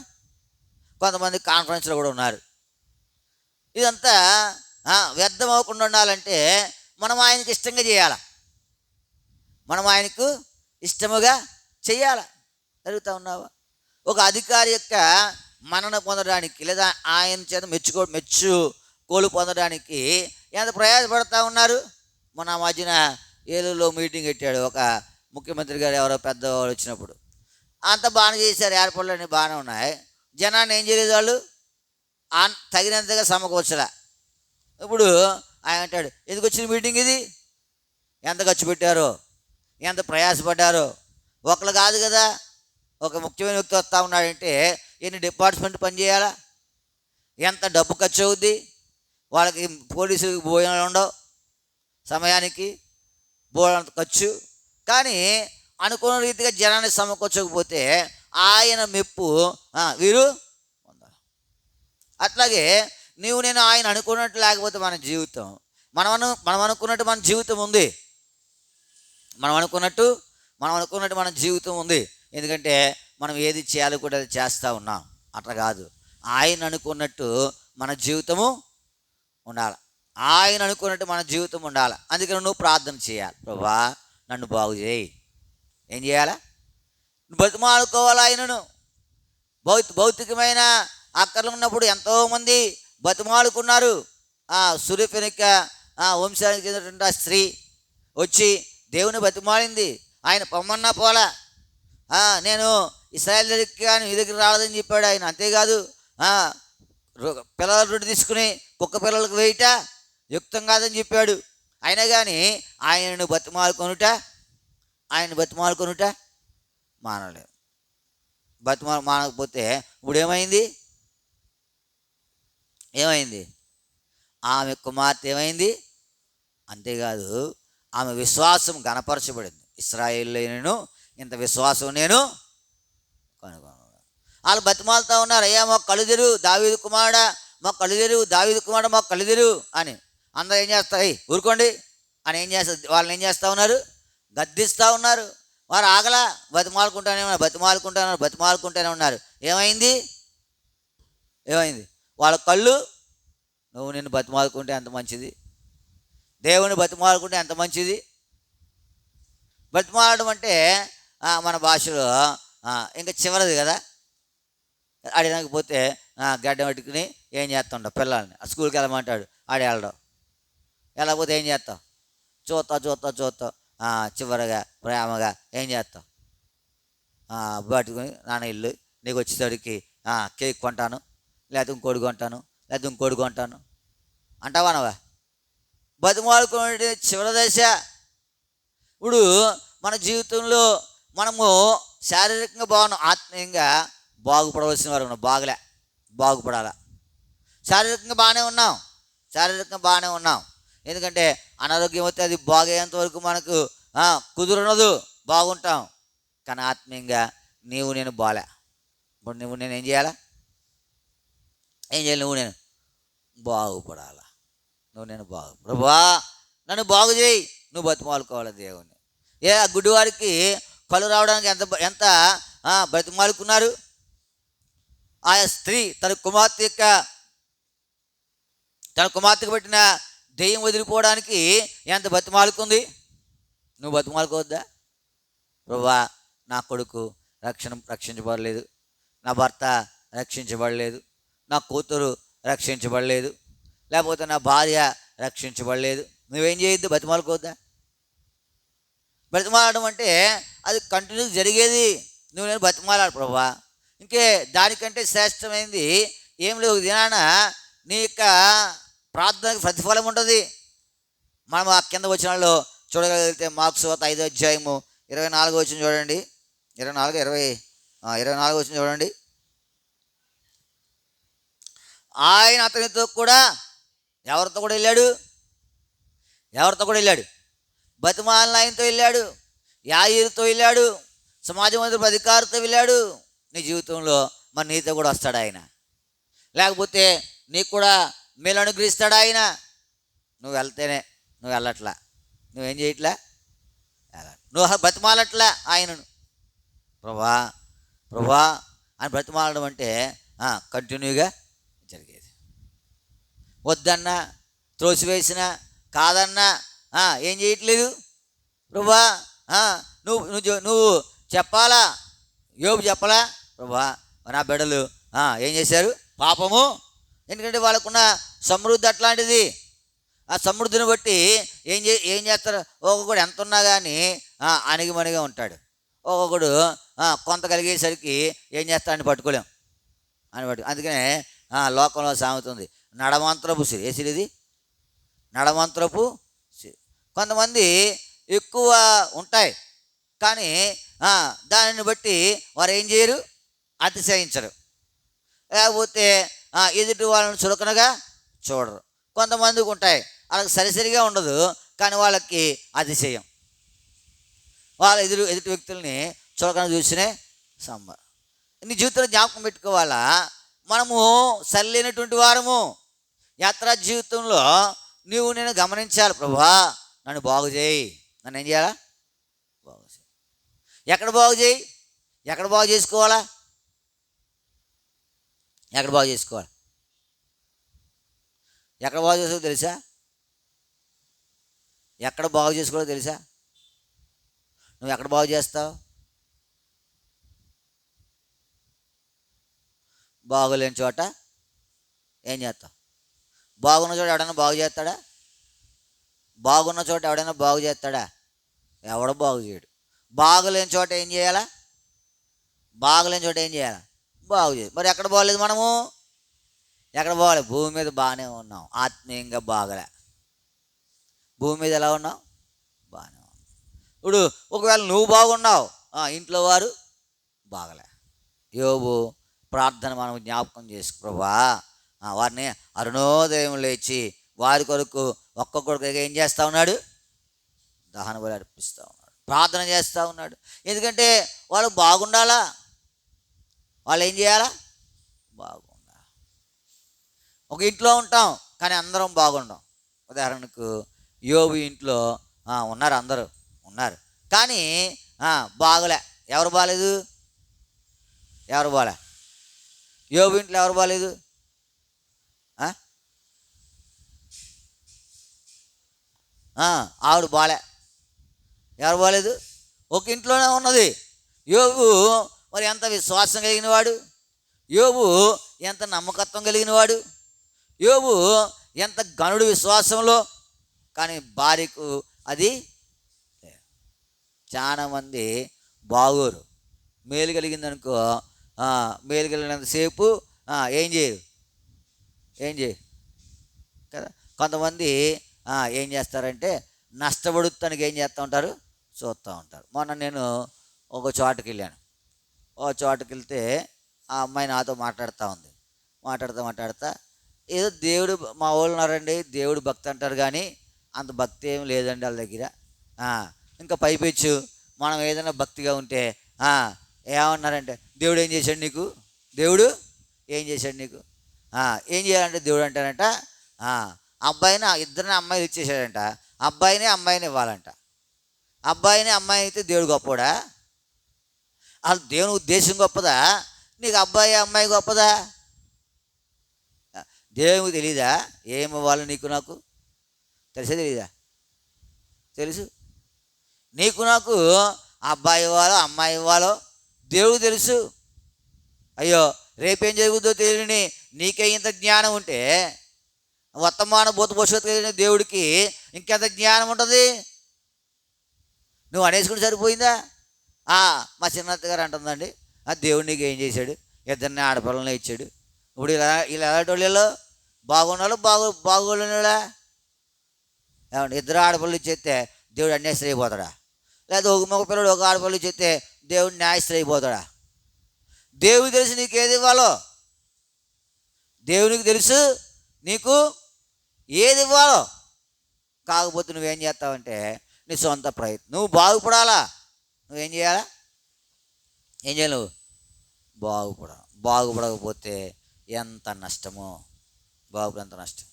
A: కొంతమంది కాన్ఫరెన్స్లో కూడా ఉన్నారు. ఇదంతా వ్యర్థం అవ్వకుండా ఉండాలంటే మనం ఆయనకి ఇష్టంగా చేయాలి, మనం ఆయనకు ఇష్టముగా చేయాలి. జరుగుతూ ఉన్నావా? ఒక అధికారి యొక్క మన్నన పొందడానికి లేదా ఆయన చేత మెచ్చుకోలు పొందడానికి ఎంత ప్రయాసపడతా ఉన్నారు. మన మధ్యన ఏలూరులో మీటింగ్ పెట్టాడు ఒక ముఖ్యమంత్రి గారు, ఎవరో పెద్దవాళ్ళు వచ్చినప్పుడు. అంత బాగానే చేశారు, ఏర్పాట్లు అన్నీ బాగానే ఉన్నాయి. జనాన్ని ఏం చేయలేదు, వాళ్ళు తగినంతగా సమకూర్చలే. ఇప్పుడు ఆయన అంటాడు, ఎందుకు వచ్చిన మీటింగ్ ఇది, ఎంత ఖర్చు పెట్టారో, ఎంత ప్రయాసపడ్డారో. ఒకళ్ళు కాదు కదా, ఒక ముఖ్యమైన వ్యక్తి వస్తూ ఉన్నాడంటే ఎన్ని డిపార్ట్మెంట్ పనిచేయాలా, ఎంత డబ్బు ఖర్చు అవుద్ది. వాళ్ళకి పోలీసులకి భోజనాలు ఉండవు, సమయానికి భోజనం ఖర్చు. కానీ అనుకున్న రీతిగా జనాన్ని సమకూర్చకపోతే ఆయన మెప్పు వీరు పొందాలి. అట్లాగే నేను ఆయన అనుకున్నట్టు లేకపోతే మన జీవితం మనం అనుకున్నట్టు మన జీవితం ఉంది. మనం అనుకున్నట్టు మన జీవితం ఉంది. ఎందుకంటే మనం ఏది చేయాలో కూడా అది చేస్తూ ఉన్నాం. అట్లా కాదు, ఆయన అనుకున్నట్టు మన జీవితము ఉండాలి. ఆయన అనుకున్నట్టు మన జీవితం ఉండాలి. అందుకని నువ్వు ప్రార్థన చేయాలి, ప్రభా నన్ను బాగు చేయి. ఏం చేయాలా? బతిమాలుకోవాలి ఆయనను. భౌతికమైన అక్కర్లు ఉన్నప్పుడు ఎంతోమంది బతిమాలుకున్నారు. సురిఫెనిక వంశానికి చెందినటువంటి స్త్రీ వచ్చి దేవుని బతిమాలింది. ఆయన పొమ్మన్నా పోలా. నేను ఇశ్రాయేలు దగ్గరికి కానీ ఈ దగ్గర రాలేదని చెప్పాడు ఆయన. అంతేకాదు పిల్లల రొట్టె తీసుకుని కుక్క పిల్లలకు వేయట యుక్తం కాదని చెప్పాడు. అయినా కానీ ఆయనను బతిమాలుకొనుట మానలేదు. మానకపోతే ఇప్పుడు ఏమైంది? ఆమె కుమార్తె ఏమైంది? అంతేకాదు ఆమె విశ్వాసం గణపరచబడింది. ఇశ్రాయేలులో నేను ఇంత విశ్వాసం నేను కనుగొన్నాను. వాళ్ళు బతిమాలుతూ ఉన్నారు, అయ్యా మాకు కళ్ళు తెరువు దావీదు కుమారుడా, మాకు కళ్ళు తెరువు దావీదు కుమారుడు, మాకు కళ్ళు తెరువు అని. అందరూ ఏం చేస్తారు, ఊరుకోండి అని ఏం చేస్తారు, వాళ్ళని ఏం చేస్తూ ఉన్నారు, గద్దిస్తూ ఉన్నారు. వారు ఆగలా, బతిమాలుకుంటూనే ఉన్నారు. ఏమైంది? వాళ్ళ కళ్ళు, నువ్వు నిన్ను బతిమాలుకుంటే ఎంత మంచిది, దేవుని బతిమాలుకుంటే ఎంత మంచిది. బతిమాలడం అంటే మన భాషలో ఇంకా చివరిది కదా. అడిగినకపోతే గడ్డ పెట్టుకుని ఏం చేస్తుంటావు, పిల్లల్ని స్కూల్కి వెళ్ళమంటాడు, వెళ్ళడం. వెళ్ళకపోతే ఏం చేస్తావు, చూస్తావు చివరిగా ప్రేమగా ఏం చేస్తావు, పట్టుకుని నాన్న ఇల్లు నీకు వచ్చేసరికి కేక్ కొంటాను, లేకపోతే ఇంకోటి కొంటాను అంటావా అనవా? బతిమాలుకునే చివరి దశ. ఇప్పుడు మన జీవితంలో మనము శారీరకంగా ఆత్మీయంగా బాగుపడవలసిన వారు ఉన్నాం. బాగుపడాలా. శారీరకంగా బాగానే ఉన్నాం. ఎందుకంటే అనారోగ్యం వస్తే అది బాగయ్యేంత వరకు మనకు కుదురనదు, బాగుంటాం. కానీ ఆత్మీయంగా నేను బాలే. ఇప్పుడు నేను ఏం చేయాలి? నేను బాగుపడాలా. నేను ప్రభా నన్ను బాగు చేయి. నువ్వు బతిమాలుకోవాలి దేవుని. ఆ గుడ్డివారికి కళ్ళు రావడానికి ఎంత ఎంత బ్రతిమాలుకున్నారు. ఆయా స్త్రీ తన కుమార్తెకు పెట్టిన దెయ్యం వదిలిపోవడానికి ఎంత బతిమాలుకుంది. నువ్వు బతిమాలుకోవద్దా? ప్రభువా, నా కొడుకు రక్షించబడలేదు, నా భర్త రక్షించబడలేదు, నా కూతురు రక్షించబడలేదు, లేకపోతే నా భార్య రక్షించబడలేదు. నువ్వేం చేయొద్దు? బతిమాలుకోవద్దా? బతిమాలడం అంటే అది కంటిన్యూస్ జరిగేది. నేను బతిమాలాడు ప్రభువా. ఇంకే దానికంటే శ్రేష్టమైంది ఏం లేవు. దినాన నీ యొక్క ప్రార్థనకు ప్రతిఫలం ఉంటుంది. మనం ఆ కింద వచనాల్లో చూడగలిగితే మార్క్స్ 5:24 వచ్చిన చూడండి. 24 వచ్చిన చూడండి. ఆయన అతనితో కూడా ఎవరితో కూడా వెళ్ళాడు? బతిమాలిన ఆయనతో వెళ్ళాడు, యాజకుడితో వెళ్ళాడు, సమాజ మందిరపు అధికారితో వెళ్ళాడు. నీ జీవితంలో మరి నీతో కూడా వస్తాడు ఆయన. లేకపోతే నీకు కూడా మేలు అనుగ్రహిస్తాడు ఆయన. నువ్వు వెళ్తేనే, నువ్వు వెళ్ళట్లా, నువ్వేం చేయట్లా, నువ్వు బతిమాలట్లా ఆయనను. ప్రభా అని బ్రతిమాలడం అంటే కంటిన్యూగా జరిగేది. వద్దన్నా, త్రోసివేసినా, కాదన్నా ఏం చేయట్లేదు. ప్రభా నువ్వు చెప్పాలా? యోబు చెప్పలా? ప్రభా నా బిడ్డలు ఏం చేశారు? పాపము. ఎందుకంటే వాళ్ళకున్న సమృద్ధి అట్లాంటిది. ఆ సమృద్ధిని బట్టి ఏం చేస్తారు? ఒక్కొక్కడు ఎంత ఉన్నా కానీ అణిగిమణిగా ఉంటాడు. ఒక్కొక్కడు కొంత కలిగేసరికి ఏం చేస్తాడని పట్టుకోలేం అని అందుకనే లోకంలో సాగుతుంది నడమంత్రపు సిరి. ఏ సిరి ఇది? నడమంత్రపు సిరి. కొంతమంది ఎక్కువ ఉంటాయి, కానీ దానిని బట్టి వారు ఏం చేయరు? అతిశయించరు. లేకపోతే ఎదుటి వాళ్ళని చులకనగా చూడరు. కొంతమందికి ఉంటాయి వాళ్ళకి సరిసరిగా ఉండదు, కానీ వాళ్ళకి అతిశయం. వాళ్ళ ఎదుటి వ్యక్తుల్ని చులకన చూసినే నీ జీవితంలో జ్ఞాపకం పెట్టుకోవాలా. మనము సరిలేనటువంటి వారము. యాత్రా జీవితంలో నేను గమనించాలి. ప్రభువా నన్ను బాగు చేయి. నన్ను ఏం చేయాలా? బాగు చేయి. ఎక్కడ బాగు చేయి? ఎక్కడ బాగు చేసుకోవాలా? ఎక్కడ బాగు చేసుకోవాలి? ఎక్కడ బాగు చేసుకోవాలో తెలుసా? ఎక్కడ బాగు చేసుకోవాలో తెలుసా? నువ్వు ఎక్కడ బాగు చేస్తావు? బాగోలేని చోట ఏం చేస్తావు? బాగున్న చోట ఎవడైనా బాగు చేస్తాడా? బాగున్న చోట ఎవడైనా బాగు చేస్తాడా? ఎవడో బాగు చేయడు. బాగలేని చోట ఏం చేయాలా? బాగలేని చోట ఏం చేయాలా? బాగు చేయాలి. మరి ఎక్కడ బాగలేదు? మనము ఎక్కడ బాగలేదు? భూమి మీద బాగానే ఉన్నాం, ఆత్మీయంగా బాగలే. భూమి మీద ఎలా ఉన్నావు? బాగానే ఉన్నావు. ఇప్పుడు ఒకవేళ నువ్వు బాగున్నావు, ఇంట్లో వారు బాగలే. యోబు ప్రార్థన మనం జ్ఞాపకం చేసుకో. ప్రభువా వారిని అరుణోదయం లేచి వారి కొరకు ఒక్కొక్కరికి ఏం చేస్తూ ఉన్నాడు? దహన బలి అర్పిస్తూ ఉన్నాడు, ప్రార్థన చేస్తూ ఉన్నాడు. ఎందుకంటే వాళ్ళు బాగుండాలా. వాళ్ళు ఏం చేయాలా? బాగుండాలి. ఒక ఇంట్లో ఉంటాం కానీ అందరం బాగుండం. ఉదాహరణకు యోబు ఇంట్లో ఉన్నారు, అందరూ ఉన్నారు, కానీ బాగలే. ఎవరు బాగాలేదు? ఎవరు బాలే? యోబు ఇంట్లో ఎవరు బాగాలేదు? ఆవిడ బాలే. ఎవరు బాగాలేదు? ఒక ఇంట్లోనే ఉన్నది. యోబు మరి ఎంత విశ్వాసం కలిగిన వాడు, యోబు ఎంత నమ్మకత్వం కలిగిన వాడు, యోబు ఎంత గనుడు విశ్వాసంలో. కానీ భార్యకు అది చాలామంది బాగోరు. మేలు కలిగిందనుకో, మేలు కలిగినంతసేపు ఏం చేయరు కదా. కొంతమంది ఏం చేస్తారంటే నష్టపడుతానికి ఏం చేస్తూ ఉంటారు? చూస్తూ ఉంటారు. మొన్న నేను ఒక చోటకి వెళ్ళాను. ఒక చోటకి వెళ్తే ఆ అమ్మాయి నాతో మాట్లాడుతా ఏదో దేవుడు, మా వాళ్ళు ఉన్నారండి దేవుడు భక్తి అంటారు, కానీ అంత భక్తి ఏం లేదండి వాళ్ళ దగ్గర. ఇంకా పైపెచ్చు మనం ఏదైనా భక్తిగా ఉంటే ఏమన్నారంటే, దేవుడు ఏం చేశాడు నీకు? దేవుడు ఏం చేశాడు నీకు? ఏం చేయాలంటే దేవుడు అంటారంట, అబ్బాయిని ఇద్దరిని అమ్మాయిలు ఇచ్చేసాడంట, అబ్బాయిని అమ్మాయిని ఇవ్వాలంట. అబ్బాయిని అమ్మాయి అయితే దేవుడు గొప్పడా? అసలు దేవుని ఉద్దేశం గొప్పదా? నీకు అబ్బాయి అమ్మాయి గొప్పదా? దేవునికి తెలీదా ఏమివ్వాలి నీకు నాకు? తెలీదా? తెలుసు. నీకు నాకు అబ్బాయి ఇవ్వాలో అమ్మాయి ఇవ్వాలో దేవుడు తెలుసు. అయ్యో రేపేం జరుగుతుందో తెలియని నీకే ఇంత జ్ఞానం ఉంటే వర్తమాన భూత భవిష్యత్తు తెలియని దేవుడికి ఇంకెంత జ్ఞానం ఉంటుంది? నువ్వు అనేసుకుని సరిపోయిందా? మా చిన్నత్త గారు అంటుందండి, ఆ దేవుడు నీకు ఏం చేశాడు? ఇద్దరిని ఆడపిల్లల్ని ఇచ్చాడు. ఇప్పుడు ఇలా ఎలాంటి వాళ్ళు బాగున్నాళ్ళు బాగోలేనులా? ఏమంటే ఇద్దరు ఆడపిల్లలు ఇచ్చేస్తే దేవుడు అన్యాయస్తులు అయిపోతాడా? లేదా ఒక మగ పిల్లడు ఒక ఆడపిల్లలు ఇచ్చేస్తే దేవుడు న్యాయస్తులు అయిపోతాడా? దేవుడికి తెలుసు నీకు ఏది ఇవ్వాలో. దేవునికి తెలుసు నీకు ఏది ఇవ్వాలో. కాకపోతే నువ్వేం చేస్తావంటే నీ సొంత ప్రయత్నం. నువ్వు బాగుపడాలా. నువ్వేం చేయాలా? ఏం చేయాలి? నువ్వు బాగుపడకపోతే ఎంత నష్టమో. ఎంత నష్టం.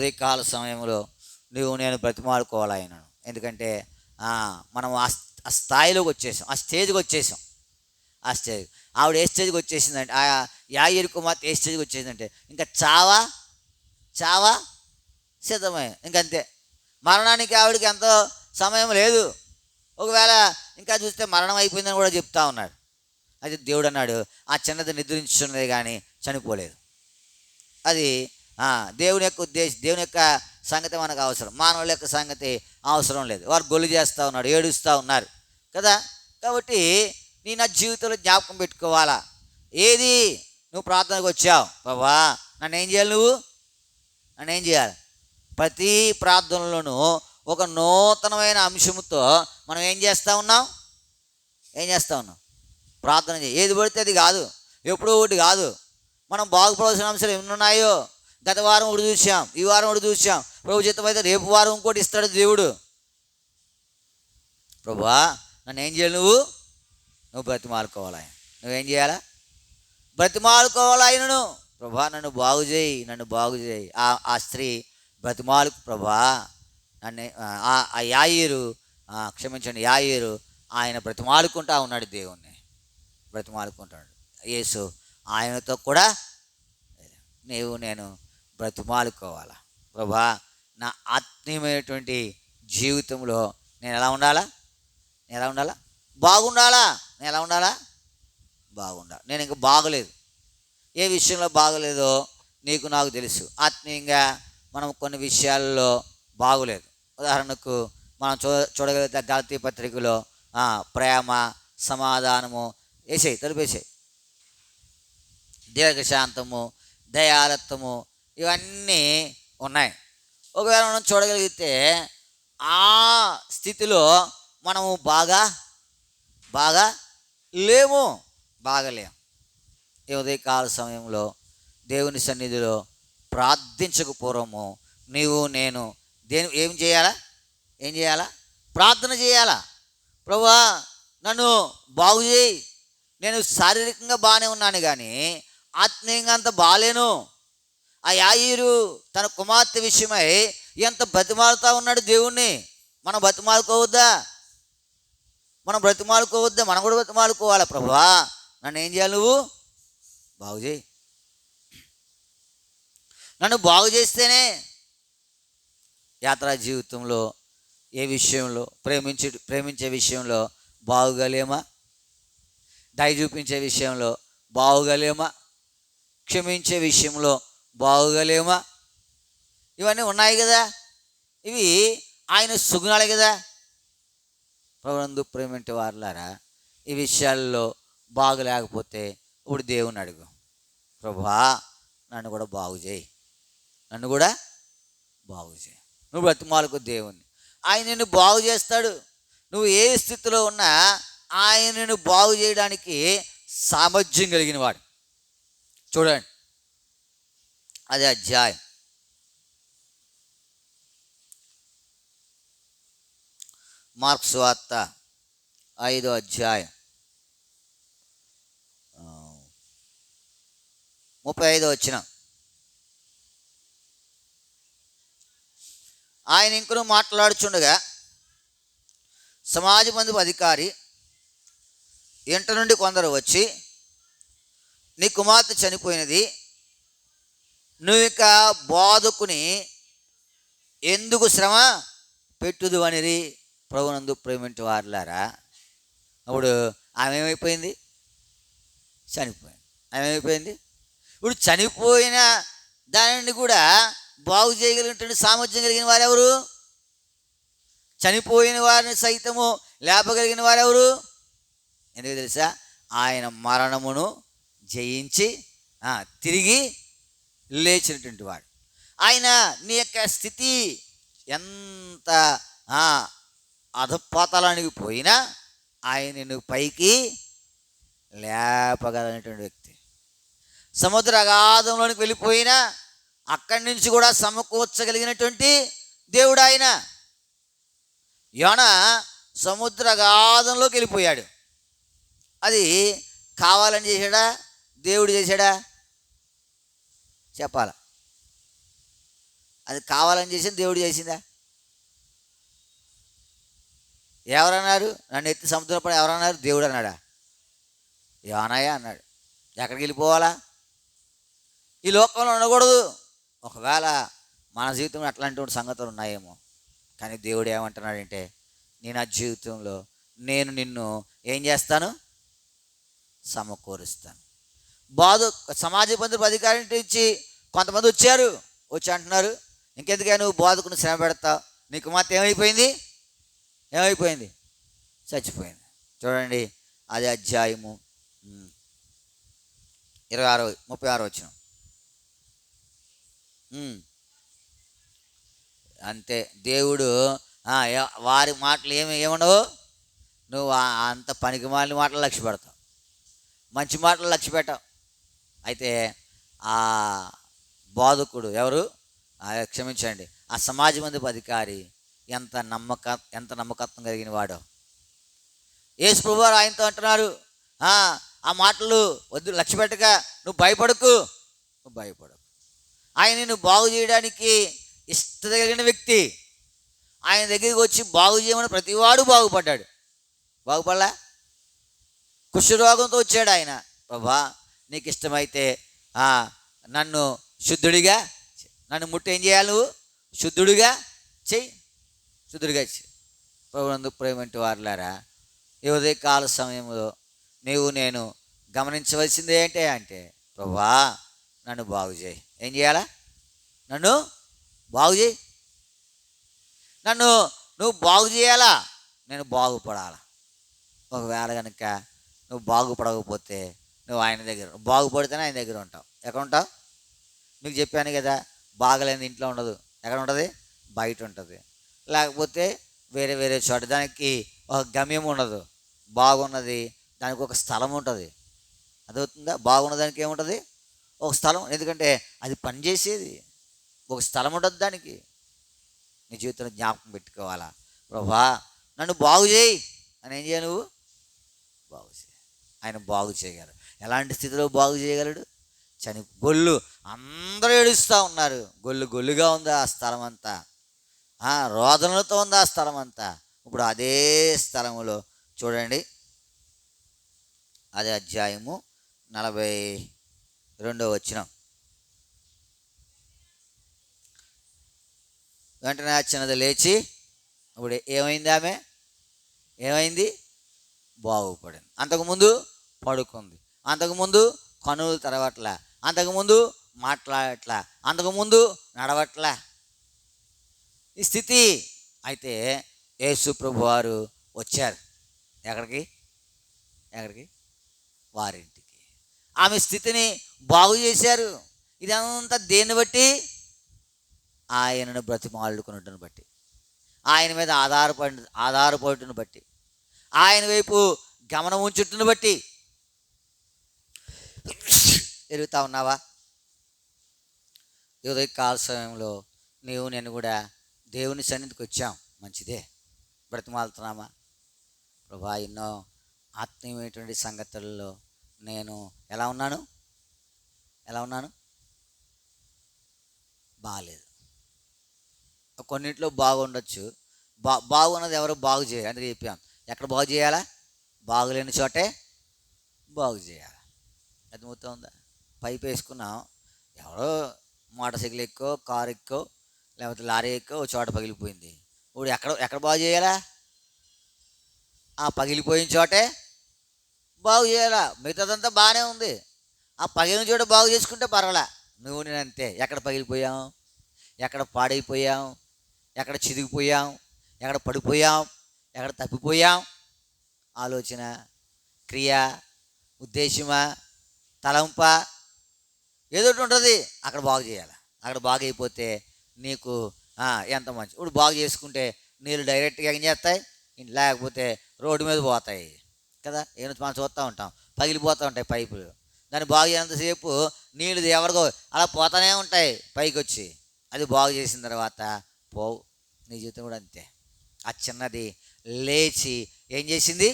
A: ఈ కాల సమయంలో నేను బ్రతిమాలుకోవాలి ఆయనను. ఎందుకంటే మనం ఆ స్థాయిలోకి వచ్చేసాం, ఆ స్టేజ్కి వచ్చేసాం. ఆ స్టేజ్ ఆవిడ ఏ స్టేజ్కి వచ్చేసిందంటే, యాయిరు కుమార్తె ఏ స్టేజ్కి వచ్చేసిందంటే ఇంకా చావా సిద్ధమే. ఇంకంతే. మరణానికి ఆవిడకి ఎంతో సమయం లేదు. ఒకవేళ ఇంకా చూస్తే మరణం అయిపోయిందని కూడా చెప్తా ఉన్నాడు. అయితే దేవుడు అన్నాడు, ఆ చిన్నది నిద్రించున్నది కానీ చనిపోలేదు. అది దేవుని యొక్క ఉద్దేశం. దేవుని యొక్క సంగతి మనకు అవసరం, మానవుల యొక్క సంగతి అవసరం లేదు. వారు గొల్లు చేస్తూ ఉన్నాడు, ఏడుస్తూ ఉన్నారు కదా. కాబట్టి నీ నా జీవితంలో జ్ఞాపకం పెట్టుకోవాలా. ఏది నువ్వు ప్రార్థనకు వచ్చావు, బాబా నన్ను ఏం చేయాలి? నన్ను ఏం చేయాలి? ప్రతి ప్రార్థనలోనూ ఒక నూతనమైన అంశంతో మనం ఏం చేస్తూ ఉన్నాం? ప్రార్థన చేయి. ఏది పడితే అది కాదు, ఎప్పుడో ఒకటి కాదు. మనం బాగుపడాల్సిన అంశాలు ఎన్ని ఉన్నాయో గత వారం ఒకటి చూసాం, ఈ వారం ఒకటి చూసాం. ప్రభు చిత్తం అయితే రేపు వారం ఇంకోటి ఇస్తాడు దేవుడు. ప్రభువా నన్ను ఏం చేయాలి? నువ్వు బ్రతిమాలుకోవాలి. నువ్వేం చేయాలా? బ్రతిమాలుకోవాలి ఆయనను. ప్రభా నన్ను బాగు చేయి. ఆ స్త్రీ బ్రతిమాలకు ప్రభా నన్ను. యాయిరు యాయిరు ఆయన బ్రతిమాలుకుంటా ఉన్నాడు, దేవుణ్ణి బ్రతిమాలుకుంటాడు. యేసు ఆయనతో కూడా నేను బ్రతిమాలుకోవాలా. ప్రభా నా ఆత్మీయమైనటువంటి జీవితంలో నేను ఎలా ఉండాలా? బాగుండాలా. నేను ఎలా ఉండాలా? బాగుండాలి. నేను ఇంకా బాగలేదు. ఏ విషయంలో బాగలేదో నీకు నాకు తెలుసు. ఆత్మీయంగా మనం కొన్ని విషయాల్లో బాగులేదు. ఉదాహరణకు మనం చూడగలిగితే గలతీ పత్రికలో ప్రేమ, సమాధానము తలుపేసాయి, దీర్ఘశాంతము, దయాలత్వము, ఇవన్నీ ఉన్నాయి. ఒకవేళ మనం చూడగలిగితే ఆ స్థితిలో మనము బాగలేము. ఈ ఉదయకాల సమయంలో దేవుని సన్నిధిలో ప్రార్థించకపోవడము నేను ఏం చేయాలా? ప్రార్థన చేయాలా. ప్రభువా నన్ను బాగు చేయి. నేను శారీరకంగా బాగానే ఉన్నాను కానీ ఆత్మీయంగా అంత బాగాలేను. ఆ యాయిరు తన కుమార్తె విషయమై ఎంత బ్రతిమాలుతూ ఉన్నాడు దేవుణ్ణి. మనం బ్రతిమాలుకోవద్దా? మనం కూడా బ్రతిమాలుకోవాలా. ప్రభువా నన్ను ఏం చేయాలి? నువ్వు బాగు చేయి. నన్ను బాగు చేస్తేనే యాత్రా జీవితంలో ఏ విషయంలో ప్రేమించే విషయంలో బాగుగలేమా? దయ చూపించే విషయంలో బాగుగలేమా? క్షమించే విషయంలో బాగుగలేమా? ఇవన్నీ ఉన్నాయి కదా. ఇవి ఆయన సుగుణాలే కదా. ప్రభునందు ప్రేమించే వారులారా, ఈ విషయాల్లో బాగులేకపోతే ఇప్పుడు దేవుని అడుగు, ప్రభువా నన్ను కూడా బాగు చేయి. నువ్వు బ్రతిమాలకు దేవుణ్ణి. ఆయన నిన్ను బాగు చేస్తాడు. నువ్వు ఏ స్థితిలో ఉన్నా ఆయన నిన్ను బాగు చేయడానికి సామర్థ్యం కలిగిన వాడు. చూడండి, అదే అధ్యాయం మార్కు సువార్త 5వ అధ్యాయం 35వ వచనం. ఆయన ఇంకను మాట్లాడుచుండగా సమాజ మందిపు అధికారి ఇంట నుండి కొందరు వచ్చి, నీ కుమార్తె చనిపోయినది, నువ్వు ఇక బోధకుని ఎందుకు శ్రమ పెట్టుదు అనిరి. ప్రభునందు ప్రేమింటి వారులారా, అప్పుడు ఆమె ఏమైపోయింది? చనిపోయింది. ఆమె ఏమైపోయింది? ఇప్పుడు చనిపోయిన దానిని కూడా బాగు చేయగలిగినటువంటి సామర్థ్యం కలిగిన వారెవరు? చనిపోయిన వారిని సైతము లేపగలిగిన వారెవరు? ఎందుకు తెలుసా? ఆయన మరణమును జయించి తిరిగి లేచినటువంటి వాడు. ఆయన నీ యొక్క స్థితి ఎంత అధపాతాళానికి పోయినా ఆయన నిన్ను పైకి లేపగలిగినటువంటి వ్యక్తి. సముద్ర అగాధంలోనికి వెళ్ళిపోయినా అక్కడి నుంచి కూడా సమకూర్చగలిగినటువంటి దేవుడు ఆయన. యోనా సముద్ర అగాధంలోకి వెళ్ళిపోయాడు. అది కావాలని చేశాడా? దేవుడు చేశాడా? చెప్పాలా? అది కావాలని చేసింది దేవుడు చేసిందా? ఎవరన్నారు? నన్ను ఎత్తి సముద్రం పడి ఎవరన్నారు? దేవుడు అన్నాడా? యోనాయే అన్నాడు. ఎక్కడికి వెళ్ళిపోవాలా? ఈ లోకంలో ఉండకూడదు. ఒకవేళ మన జీవితంలో అట్లాంటి సంగతులు ఉన్నాయేమో, కానీ దేవుడు ఏమంటున్నాడంటే, నేను ఆ జీవితంలో నేను నిన్ను ఏం చేస్తాను? సమకూరుస్తాను. సమాజ మందిపు అధికారి నుంచి కొంతమంది వచ్చి అంటున్నారు, ఇంకెందుకే నువ్వు బోధకుని శ్రమ పెడతావు? నీకు మాత్రం ఏమైపోయింది? చచ్చిపోయింది. చూడండి, అది అధ్యాయము 36 వచనం. అంతే. దేవుడు వారి మాటలు ఏముండవు. నువ్వు అంత పనికి మాలిన మాటలు లక్ష్య పెడతావు, మంచి మాటలు లక్ష్య పెట్టావు. అయితే ఆ బోధకుడు ఎవరు? క్షమించండి, ఆ సమాజ మందిపు అధికారి ఎంత నమ్మకత్వం కలిగిన వాడో. యేసు ప్రభువారు ఆయనతో అంటున్నారు, ఆ మాటలు వద్దు, లక్ష్య పెట్టక నువ్వు భయపడకు. ఆయన నిన్ను బాగు చేయడానికి ఇష్ట కలిగిన వ్యక్తి. ఆయన దగ్గరికి వచ్చి బాగు చేయమని ప్రతివాడు బాగుపడ్డాడు. బాగుపడలా? కుష్ఠరోగంతో వచ్చాడు ఆయన. ప్రభా, నీకు ఇష్టమైతే నన్ను శుద్ధుడిగా, నన్ను ముట్టి ఏం చేయాలి? నువ్వు శుద్ధుడిగా చెయ్యి. ప్రభునందు ప్రేమంటి వారులారా, ఈ ఉదయకాల సమయంలో నేను గమనించవలసింది ఏంటి అంటే, ప్రభా నన్ను బాగు చేయి. ఏం చేయాలా? నన్ను బాగు చేయి. నువ్వు బాగు చేయాలా? నేను బాగుపడాలా? ఒకవేళ కనుక నువ్వు బాగుపడకపోతే నువ్వు ఆయన దగ్గర, బాగుపడితేనే ఆయన దగ్గర ఉంటావు. ఎక్కడ ఉంటావు? మీకు చెప్పాను కదా, బాగలేని ఇంట్లో ఉండదు. ఎక్కడ ఉంటుంది? బయట ఉంటుంది. లేకపోతే వేరే వేరే చోట. దానికి ఒక గమ్యం ఉండదు. బాగున్నది దానికి ఒక స్థలం ఉంటుంది. అదవుతుందా? బాగున్న దానికి ఏముంటుంది? ఒక స్థలం. ఎందుకంటే అది పనిచేసేది. ఒక స్థలం ఉంటుంది దానికి. నీ జీవితంలో జ్ఞాపకం పెట్టుకోవాలా, ప్రభా నన్ను బాగు చేయి అని. ఏం చేయాలి? నువ్వు బాగు చేయి. ఆయన బాగు చేయగలరు. ఎలాంటి స్థితిలో బాగు చేయగలడు? గొల్లు అందరూ ఏడుస్తూ ఉన్నారు. గొల్లుగా ఉంది ఆ స్థలం అంతా. రోదనలతో ఉంది ఆ స్థలం అంతా. ఇప్పుడు అదే స్థలములో చూడండి, అదే అధ్యాయము 42వ వచనం. వెంటనే ఆ చిన్నది లేచి, ఇప్పుడు ఏమైంది? బాగుపడింది. అంతకుముందు పడుకుంది, అంతకుముందు కనులు తెరవట్లా, అంతకుముందు మాట్లాడట్లా, అంతకుముందు నడవట్లా. ఈ స్థితి. అయితే యేసు ప్రభు వారు వచ్చారు. ఎక్కడికి? వారింటికి. ఆమె స్థితిని బాగు చేశారు. ఇదంతా దేన్ని బట్టి? ఆయనను బ్రతిమాలుకున్నట్టును బట్టి, ఆయన మీద ఆధారపడుతును బట్టి, ఆయన వైపు గమనం ఉంచుట్టును బట్టి. ఎరుగుతా ఉన్నావా? ఈ ఉదయకాల సమయంలో నేను కూడా దేవుని సన్నిధికి వచ్చాం, మంచిదే. బ్రతిమాలుతున్నామా? ప్రభా, ఎన్నో ఆత్మీయమైనటువంటి సంగతుల్లో నేను ఎలా ఉన్నాను? బాగాలేదు. కొన్నింటిలో బాగుండొచ్చు. బాగున్నది ఎవరు బాగు చేయాలి అందుకే చెప్పాం. ఎక్కడ బాగు చేయాలా? బాగులేని చోటే బాగు చేయాలి. అర్థమవుతుందా? పైపు వేసుకున్నాం, ఎవరో మోటార్ సైకిల్ ఎక్కో, కారు ఎక్కో, లేకపోతే లారీ ఎక్కో ఓ చోట పగిలిపోయింది. ఇప్పుడు ఎక్కడ ఎక్కడ బాగు చేయాలా? ఆ పగిలిపోయిన చోటే బాగు చేయాలా. మిగతాదంతా బాగానే ఉంది, ఆ పగిలిన చోట బాగు చేసుకుంటే పర్వాలా. నువ్వు నేను అంతే. ఎక్కడ పగిలిపోయాం, ఎక్కడ పాడైపోయాం, ఎక్కడ చిదిగిపోయాం, ఎక్కడ పడిపోయాం, ఎక్కడ తప్పిపోయాం, ఆలోచన, క్రియ, ఉద్దేశమా, తలంప, ఏదో ఒకటి ఉంటుంది, అక్కడ బాగు చేయాలి. అక్కడ బాగు అయిపోతే నీకు ఎంత మంచి. ఇప్పుడు బాగు చేసుకుంటే నీళ్ళు డైరెక్ట్గా ఏం చేస్తాయి, లేకపోతే రోడ్డు మీద పోతాయి కదా. ఏదో మనం చూస్తూ ఉంటాం, పగిలిపోతూ ఉంటాయి పైపులు. దాన్ని బాగు చేసేంతసేపు నీళ్ళు ఎవరికో అలా పోతానే ఉంటాయి పైకి వచ్చి. అది బాగు చేసిన తర్వాత పోవు. నీ జీవితం కూడా అంతే. ఆ చిన్నది లేచి ఏం చేసింది?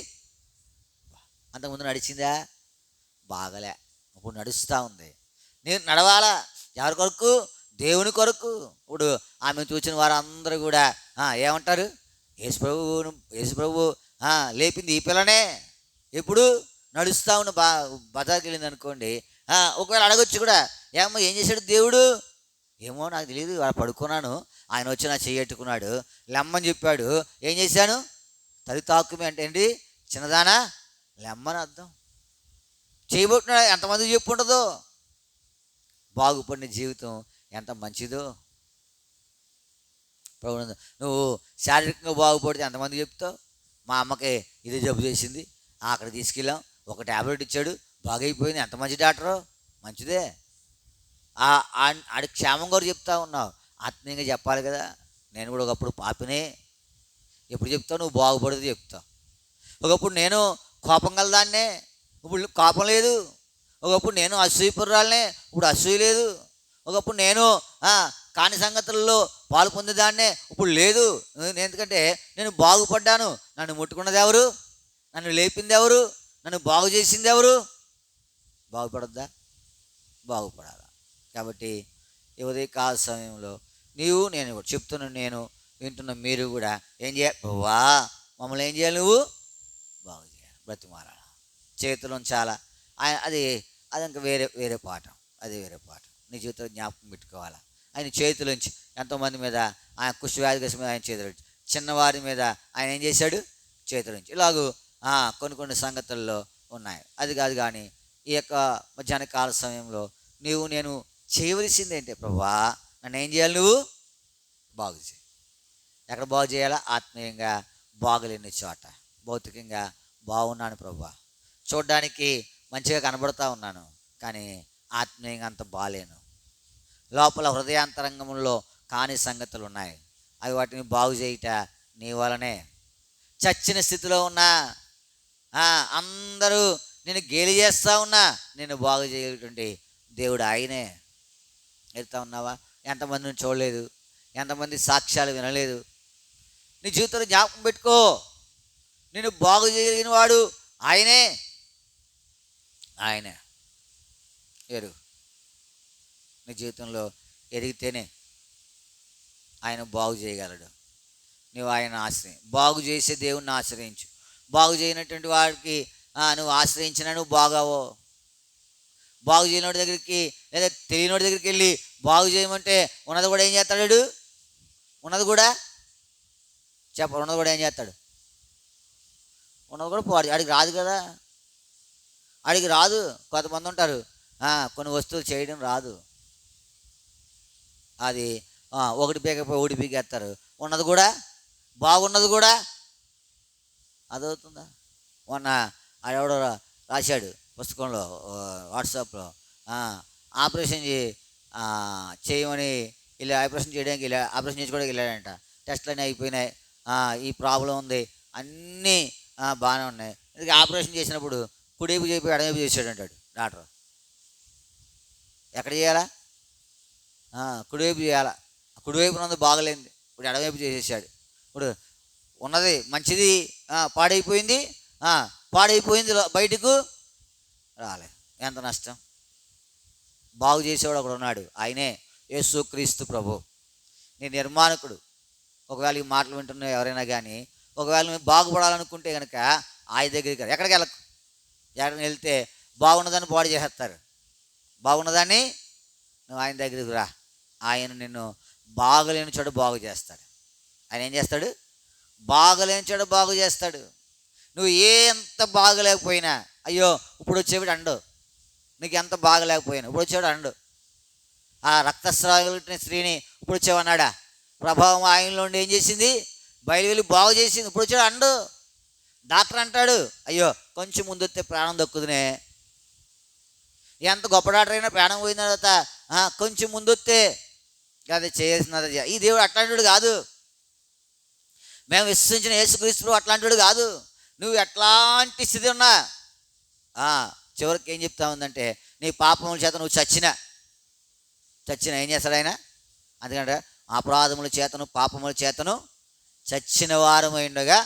A: అంతకుముందు నడిచిందా? బాగలే, ఇప్పుడు నడుస్తూ ఉంది. నేను నడవాలా. ఎవరి కొరకు? దేవుని కొరకు. ఇప్పుడు ఆమె చూసిన వారందరూ కూడా ఏమంటారు? యేసు ప్రభు లేపింది ఈ పిల్లనే. ఎప్పుడు నడుస్తూ ఉన్న బజార్కి వెళ్ళింది అనుకోండి, ఒకవేళ అడగొచ్చు కూడా, ఏమో ఏం చేశాడు దేవుడు? ఏమో నాకు తెలియదు, అలా పడుకున్నాను, ఆయన వచ్చి నా చెయ్యట్టుకున్నాడు, లెమ్మని చెప్పాడు, ఏం చేశాను? తల్లి తాకుమి అంటే ఏంటి? చిన్నదానా లెమ్మని అర్థం. చేయబోతున్నాడు. ఎంతమందికి చెప్పు ఉండదో. బాగుపడిన జీవితం ఎంత మంచిదో. నువ్వు శారీరకంగా బాగుపడితే ఎంతమంది చెప్తావు? మా అమ్మకి ఇది జబ్బు చేసింది, అక్కడ తీసుకెళ్ళాం, ఒక ట్యాబ్లెట్ ఇచ్చాడు, బాగైపోయింది. ఎంత మంచి డాక్టరు, మంచిదే. ఆడి క్షేమం కూడా చెప్తా ఉన్నావు. ఆత్మీయంగా చెప్పాలి కదా. నేను కూడా ఒకప్పుడు పాపినే. ఎప్పుడు చెప్తావు? నువ్వు బాగుపడేది చెప్తావు. ఒకప్పుడు నేను కోపం గలదాన్నే, ఇప్పుడు కోపం లేదు. ఒకప్పుడు నేను అసూయపురాలనే, ఇప్పుడు అసూయ లేదు. ఒకప్పుడు నేను కాని సంగతుల్లో పాలు పొందేదాన్నే, ఇప్పుడు లేదు. ఎందుకంటే నేను బాగుపడ్డాను. నన్ను ముట్టుకున్నది ఎవరు? నన్ను లేపింది ఎవరు? నన్ను బాగు చేసింది ఎవరు? బాగుపడద్దా? బాగుపడాలా. కాబట్టి ఈ ఉదయకాల సమయంలో నేను కూడా చెప్తున్నాను, నేను వింటున్న మీరు కూడా ఏం చేయాలి? వా మమ్మల్ని ఏం చేయాలి? నువ్వు బాగు చేయాలి, బ్రతిమారాలి, చేతులు ఉంచాలా. అది ఇంకా వేరే పాఠం. అది వేరే పాఠం. నీ జీవితంలో జ్ఞాపకం పెట్టుకోవాలా. ఆయన చేతులుంచి ఎంతోమంది మీద, ఆయన కుష్ఠవ్యాధిగ్రస్తుల మీద ఆయన చేతులుంచి, చిన్నవారి మీద ఆయన ఏం చేశాడు? చేతులుంచి. ఇలాగూ కొన్ని సంగతుల్లో ఉన్నాయి. అది కాదు కానీ ఈ యొక్క మధ్యాహ్న కాల సమయంలో నేను చేయవలసింది ఏంటి? ప్రభువా నన్ను ఏం చేయాలి? నువ్వు బాగు చేయి. ఎక్కడ బాగు చేయాలా? ఆత్మీయంగా బాగులేని చోట. భౌతికంగా బాగున్నాను ప్రభువా, చూడడానికి మంచిగా కనబడుతూ ఉన్నాను, కానీ ఆత్మీయంగా అంత బాలేను. లోపల హృదయాంతరంగంలో కాని సంగతులు ఉన్నాయి. అవి వాటిని బాగు చేయుట నీ వలనే. చచ్చిన స్థితిలో ఉన్నా, అందరూ నేను గేలి చేస్తూ ఉన్నా, నేను బాగు చేయటువంటి దేవుడు ఆయనే. వెళ్తా ఉన్నావా? ఎంతమందిని చూడలేదు, ఎంతమంది సాక్ష్యాలు వినలేదు. నీ జీవితంలో జ్ఞాపకం పెట్టుకో, నేను బాగు చేయగలిగిన వాడు ఆయనే. ఆయనే ఎరుగు. నీ జీవితంలో ఎరిగితేనే ఆయన బాగు చేయగలడు. నువ్వు ఆయన బాగు చేసే దేవుణ్ణి ఆశ్రయించు. బాగు చేయనటువంటి వాడికి నువ్వు ఆశ్రయించినా నువ్వు బాగావో. బాగు చేయనోడి దగ్గరికి, లేదా తెలియనోడి దగ్గరికి వెళ్ళి బాగు చేయమంటే ఉన్నది కూడా ఏం చేస్తాడు? ఉన్నది కూడా ఉన్నది కూడా ఏం చేస్తాడు? ఉన్నది కూడా పోడు. ఆడికి రాదు కదా, ఆడికి రాదు. కొంతమంది ఉంటారు, కొన్ని వస్తువులు చేయడం రాదు. అది ఒకటి పీకపోయి ఒకటి పీకేస్తారు. ఉన్నది కూడా, బాగున్నది కూడా అదవుతుందా? మొన్న ఆడెవడో రాశాడు పుస్తకంలో, వాట్సాప్లో, ఆపరేషన్ చేయమని ఇలా ఆపరేషన్ చేయడానికి ఆపరేషన్ చేసుకోవడానికి వెళ్ళాడంట. టెస్ట్లు అన్నీ అయిపోయినాయి, ఈ ప్రాబ్లం ఉంది, అన్నీ బాగానే ఉన్నాయి. ఎందుకంటే ఆపరేషన్ చేసినప్పుడు కుడివైపు చేయిపోయి ఎడమవైపు చేసాడు అంటాడు డాక్టర్. ఎక్కడ చేయాలా? కుడివైపు చేయాలా. కుడివైపు ఉన్నది బాగలేంది, ఇప్పుడు ఎడమవైపు చేసేసాడు. ఇప్పుడు ఉన్నది మంచిది పాడైపోయింది, పాడైపోయింది బయటకు రాలే. ఎంత నష్టం. బాగు చేసేవాడు ఒకడు ఉన్నాడు, ఆయనే యేసుక్రీస్తు ప్రభు. నీ నిర్మాణకుడు, ఒకవేళ ఈ మాటలు వింటున్న ఎవరైనా కానీ ఒకవేళ నువ్వు బాగుపడాలనుకుంటే కనుక ఆయన దగ్గరికి ఎక్కడికి వెళ్ళకు. ఎక్కడికి వెళ్తే బాగున్నదాన్ని బాడీ చేసేస్తారు. బాగున్నదాన్ని నువ్వు ఆయన దగ్గరికి రా. ఆయన నిన్ను బాగలేని చోట బాగు చేస్తాడు. ఆయన ఏం చేస్తాడు? బాగలేని చోట బాగు చేస్తాడు. నువ్వు ఎంత బాగలేకపోయినా, అయ్యో ఇప్పుడు వచ్చేవాడు అండు, నీకు ఎంత బాగలేకపోయినా ఇప్పుడు వచ్చేవాడు అండు. ఆ రక్తస్రావిన స్త్రీని ఇప్పుడు వచ్చేవన్నాడా? ప్రభావం ఆయనలో ఉండి ఏం చేసింది? బయలు వెళ్ళి బాగు చేసింది. ఇప్పుడు వచ్చాడు అండు. డాక్టర్ అంటాడు, అయ్యో కొంచెం ముందు వస్తే ప్రాణం దక్కుదునే. ఎంత గొప్ప డాక్టర్ అయినా ప్రాణం పోయిన తర్వాత కొంచెం ముందు వస్తే అది చేయాల్సినది. ఈ దేవుడు అట్లాంటి కాదు. మేము విశ్వసించిన యేసుక్రీస్తు అట్లాంటి కాదు. నువ్వు ఎట్లాంటి స్థితి ఉన్నా చివరికి ఏం చెప్తా ఉందంటే, నీ పాపముల చేత నువ్వు చచ్చినా ఏం చేస్తాడు ఆయన? అందుకంటే అపరాధముల చేతను పాపముల చేతను చచ్చిన వారమైండగా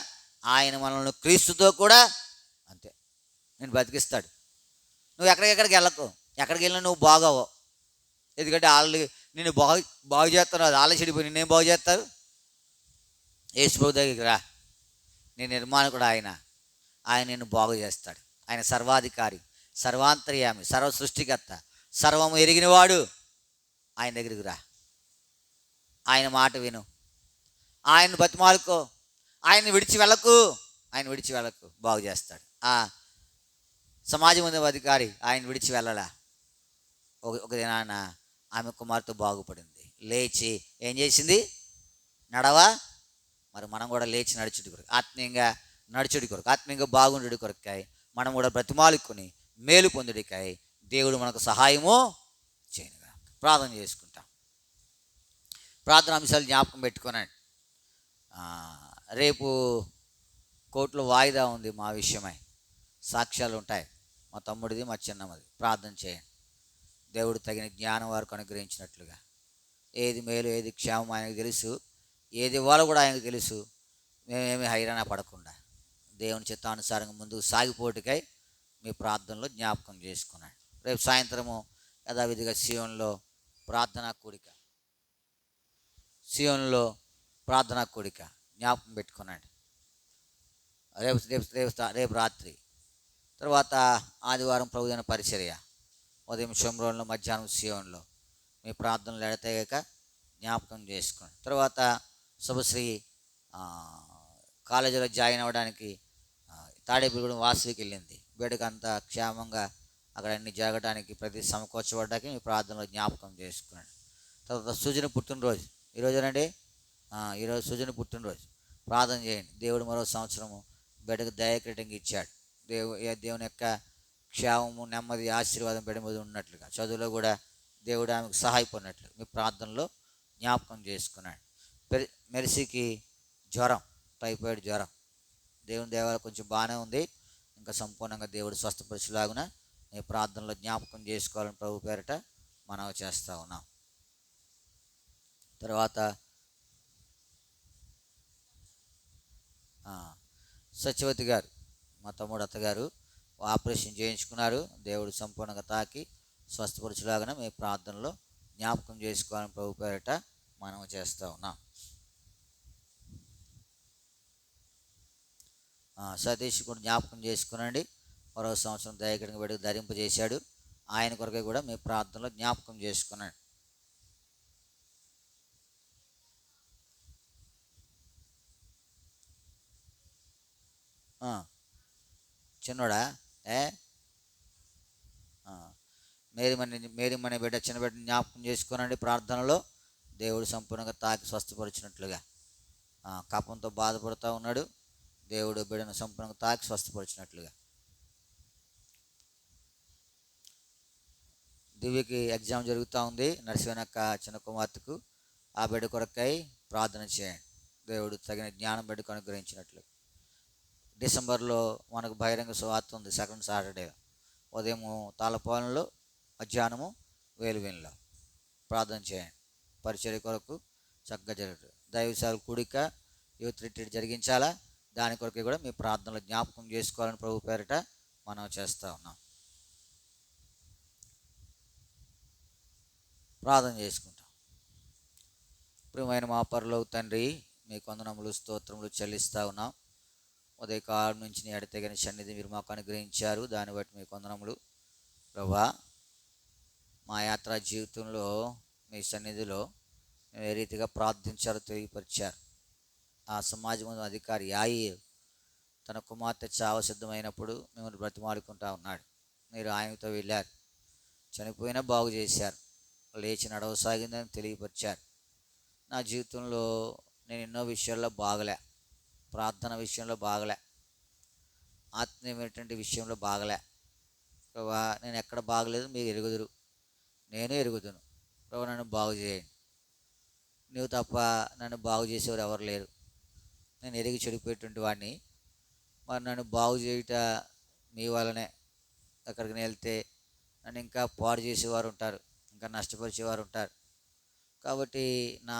A: ఆయన మనల్ని క్రీస్తుతో కూడా అంతే నేను బతికిస్తాడు. నువ్వు ఎక్కడికి వెళ్ళకు. ఎక్కడికి వెళ్ళినా నువ్వు బాగోవు. ఎందుకంటే వాళ్ళు నిన్ను బాగు చేస్తారు. అది వాళ్ళే చెడిపోయి నిన్నేం బాగు చేస్తారు? యేసు ప్రభు దగ్గరికి రా. నీ నిర్మాణకుడు ఆయన నిన్ను బాగు చేస్తాడు. ఆయన సర్వాధికారి, సర్వాంతర్యామి, సర్వ సృష్టికర్త, సర్వము ఎరిగినవాడు. ఆయన దగ్గరికి రా. ఆయన మాట విను. ఆయన బతిమాలుకో. ఆయన విడిచి వెళ్ళకు. బాగు చేస్తాడు. సమాజం ఉంది అధికారి, ఆయన విడిచి వెళ్ళలా. ఒక దినాన ఆమె కుమార్తె బాగుపడింది. లేచి ఏం చేసింది? నడవా. మరి మనం కూడా లేచి నడుచుడి కొరకు, ఆత్మీయంగా నడుచుడి కొరకు, ఆత్మీయంగా బాగుండుడి కొరకాయ మనం కూడా బ్రతిమాలుకొని మేలు పొందుడికాయ దేవుడు మనకు సహాయము చేయనుగా. ప్రార్థన చేసుకుంటాం. ప్రార్థన అంశాలు జ్ఞాపకం పెట్టుకోనండి. రేపు కోర్టులో వాయిదా ఉంది మా విషయమై. సాక్ష్యాలు ఉంటాయి, మా తమ్ముడిది మా చిన్నమ్మది. ప్రార్థన చేయండి. దేవుడు తగిన జ్ఞానం వారికి అనుగ్రహించినట్లుగా. ఏది మేలు ఏది క్షేమం ఆయనకు తెలుసు. ఏది ఇవ్వాలో కూడా ఆయనకు తెలుసు. మేమేమి హైరాణ పడకుండా దేవుని చిత్తానుసారంగా ముందుకు సాగిపోటుకై మీ ప్రార్థనలో జ్ఞాపకం చేసుకున్నాడు. రేపు సాయంత్రము యథావిధిగా సియోన్లో ప్రార్థనా కూడిక జ్ఞాపకం పెట్టుకున్నాడు. రేపు రాత్రి తర్వాత ఆదివారం ప్రభుదైన పరిచర్య ఉదయం షోమ్రోన్లో, మధ్యాహ్నం సియోన్లో మీ ప్రార్థనలు ఎడతేయక జ్ఞాపకం చేసుకోండి. తర్వాత శుభశ్రీ కాలేజీలో జాయిన్ అవ్వడానికి తాడేపల్లిగూడెం వాసవికి వెళ్ళింది. బిడ్డకు అంతా క్షేమంగా అక్కడ అన్ని జరగడానికి ప్రతి సమకూర్చబడ్డానికి మీ ప్రార్థనలో జ్ఞాపకం చేసుకున్నాడు. తర్వాత సుజన పుట్టినరోజు ఈరోజునండి. ఈరోజు సుజన పుట్టినరోజు. ప్రార్థన చేయండి. దేవుడు మరో సంవత్సరము బిడ్డకు దయాకిరీటంగా ఇచ్చాడు. దేవుని యొక్క క్షేమము, నెమ్మది, ఆశీర్వాదం బిడ్డ మీద ఉన్నట్లుగా, చదువులో కూడా దేవుడు ఆమెకు సహాయపడినట్లు మీ ప్రార్థనలో జ్ఞాపకం చేసుకున్నాడు. మెర్సీకి జ్వరం, టైఫాయిడ్ జ్వరం. దేవుని దేవాలయం కొంచెం బాగానే ఉంది. ఇంకా సంపూర్ణంగా దేవుడు స్వస్థపరిచేలాగున మీ ప్రార్థనలో జ్ఞాపకం చేసుకోవాలని ప్రభు పేరిట మనవి చేస్తూ ఉన్నాం. తర్వాత సత్యవతి గారు, మా తమ్ముడు అత్తగారు ఆపరేషన్ చేయించుకున్నారు. దేవుడు సంపూర్ణంగా తాకి స్వస్థపరచులాగా మీ ప్రార్థనలో జ్ఞాపకం చేసుకోవాలని ప్రభు పేరిట మనం చేస్తూ ఉన్నాం. సతీష్ కూడా జ్ఞాపకం చేసుకునండి. మరో సంవత్సరం దయకడికి పెట్టి ధరింపజేశాడు. ఆయన కొరకే కూడా మీ ప్రార్థనలో జ్ఞాపకం చేసుకున్నాడు. చిన్నోడా మేరీమణి బిడ్డ, చిన్న బిడ్డ జ్ఞాపకం చేసుకోనండి. ప్రార్థనలో దేవుడు సంపూర్ణంగా తాకి స్వస్థపరిచినట్లుగా. కపంతో బాధపడుతూ ఉన్నాడు. దేవుడు బిడ్డను సంపూర్ణంగా తాకి స్వస్థపరిచినట్లుగా. దివ్యకి ఎగ్జామ్ జరుగుతూ ఉంది. నర్సివనక్క చిన్న కుమార్తెకు. ఆ బిడ్డ కొరకై ప్రార్థన చేయండి. దేవుడు తగిన జ్ఞానం బిడ్డకు అనుగ్రహించినట్లు. డిసెంబర్లో మనకు బహిరంగ సువార్త ఉంది. సెకండ్ సాటర్డే ఉదయము తాళపాలెంలో, మధ్యాహ్నము వేలువెన్లో. ప్రార్థన చేయండి. పరిచర్య కొరకు చక్కగా జరుగుతుంది. దైవశాల కూడిక, యూత్ రిట్రీట్ జరిగించాలా, దాని కొరకు కూడా మీ ప్రార్థనలు జ్ఞాపకం చేసుకోవాలని ప్రభు పేరిట మనం చేస్తూ ఉన్నాం. ప్రార్థన చేసుకుంటాం. ప్రియమైన మా పరలోక తండ్రి, మీ వందనములు స్తోత్రములు చెల్లిస్తూ ఉన్నాం. ఉదయకాలం నుంచి నీ ఎడతెగని సన్నిధి మీరు మాకు అనుగ్రహించారు. దాన్ని బట్టి మీ వందనములు ప్రభా. మా యాత్రా జీవితంలో మీ సన్నిధిలో మేము ఏ రీతిగా ప్రార్థించారో తెలియపరిచారు. ఆ సమాజం అధికారి యాయి తన కుమార్తె చావ సిద్ధమైనప్పుడు మిమ్మల్ని బ్రతిమాలుకుంటా ఉన్నాడు. మీరు ఆయనతో వెళ్ళారు, చనిపోయినా బాగు చేశారు, లేచి నడవసాగిందని తెలియపరిచారు. నా జీవితంలో నేను ఎన్నో విషయాల్లో బాగలే, ప్రార్థన విషయంలో బాగలే, ఆత్మీయమైనటువంటి విషయంలో బాగలే ప్రభా. నేను ఎక్కడ బాగలేదు మీరు ఎరుగుదురు, నేను ఎరుగుదును ప్రభా. నన్ను బాగు చేయండి. నువ్వు తప్ప నన్ను బాగు చేసేవారు ఎవరు లేరు. నేను ఎరిగి చెడిపోయేటువంటి వాడిని. మరి నన్ను బాగు చేయుట మీ వల్లనే. అక్కడికి వెళ్తే నన్ను ఇంకా పాడు చేసేవారు ఉంటారు, ఇంకా నష్టపరిచేవారు ఉంటారు. కాబట్టి నా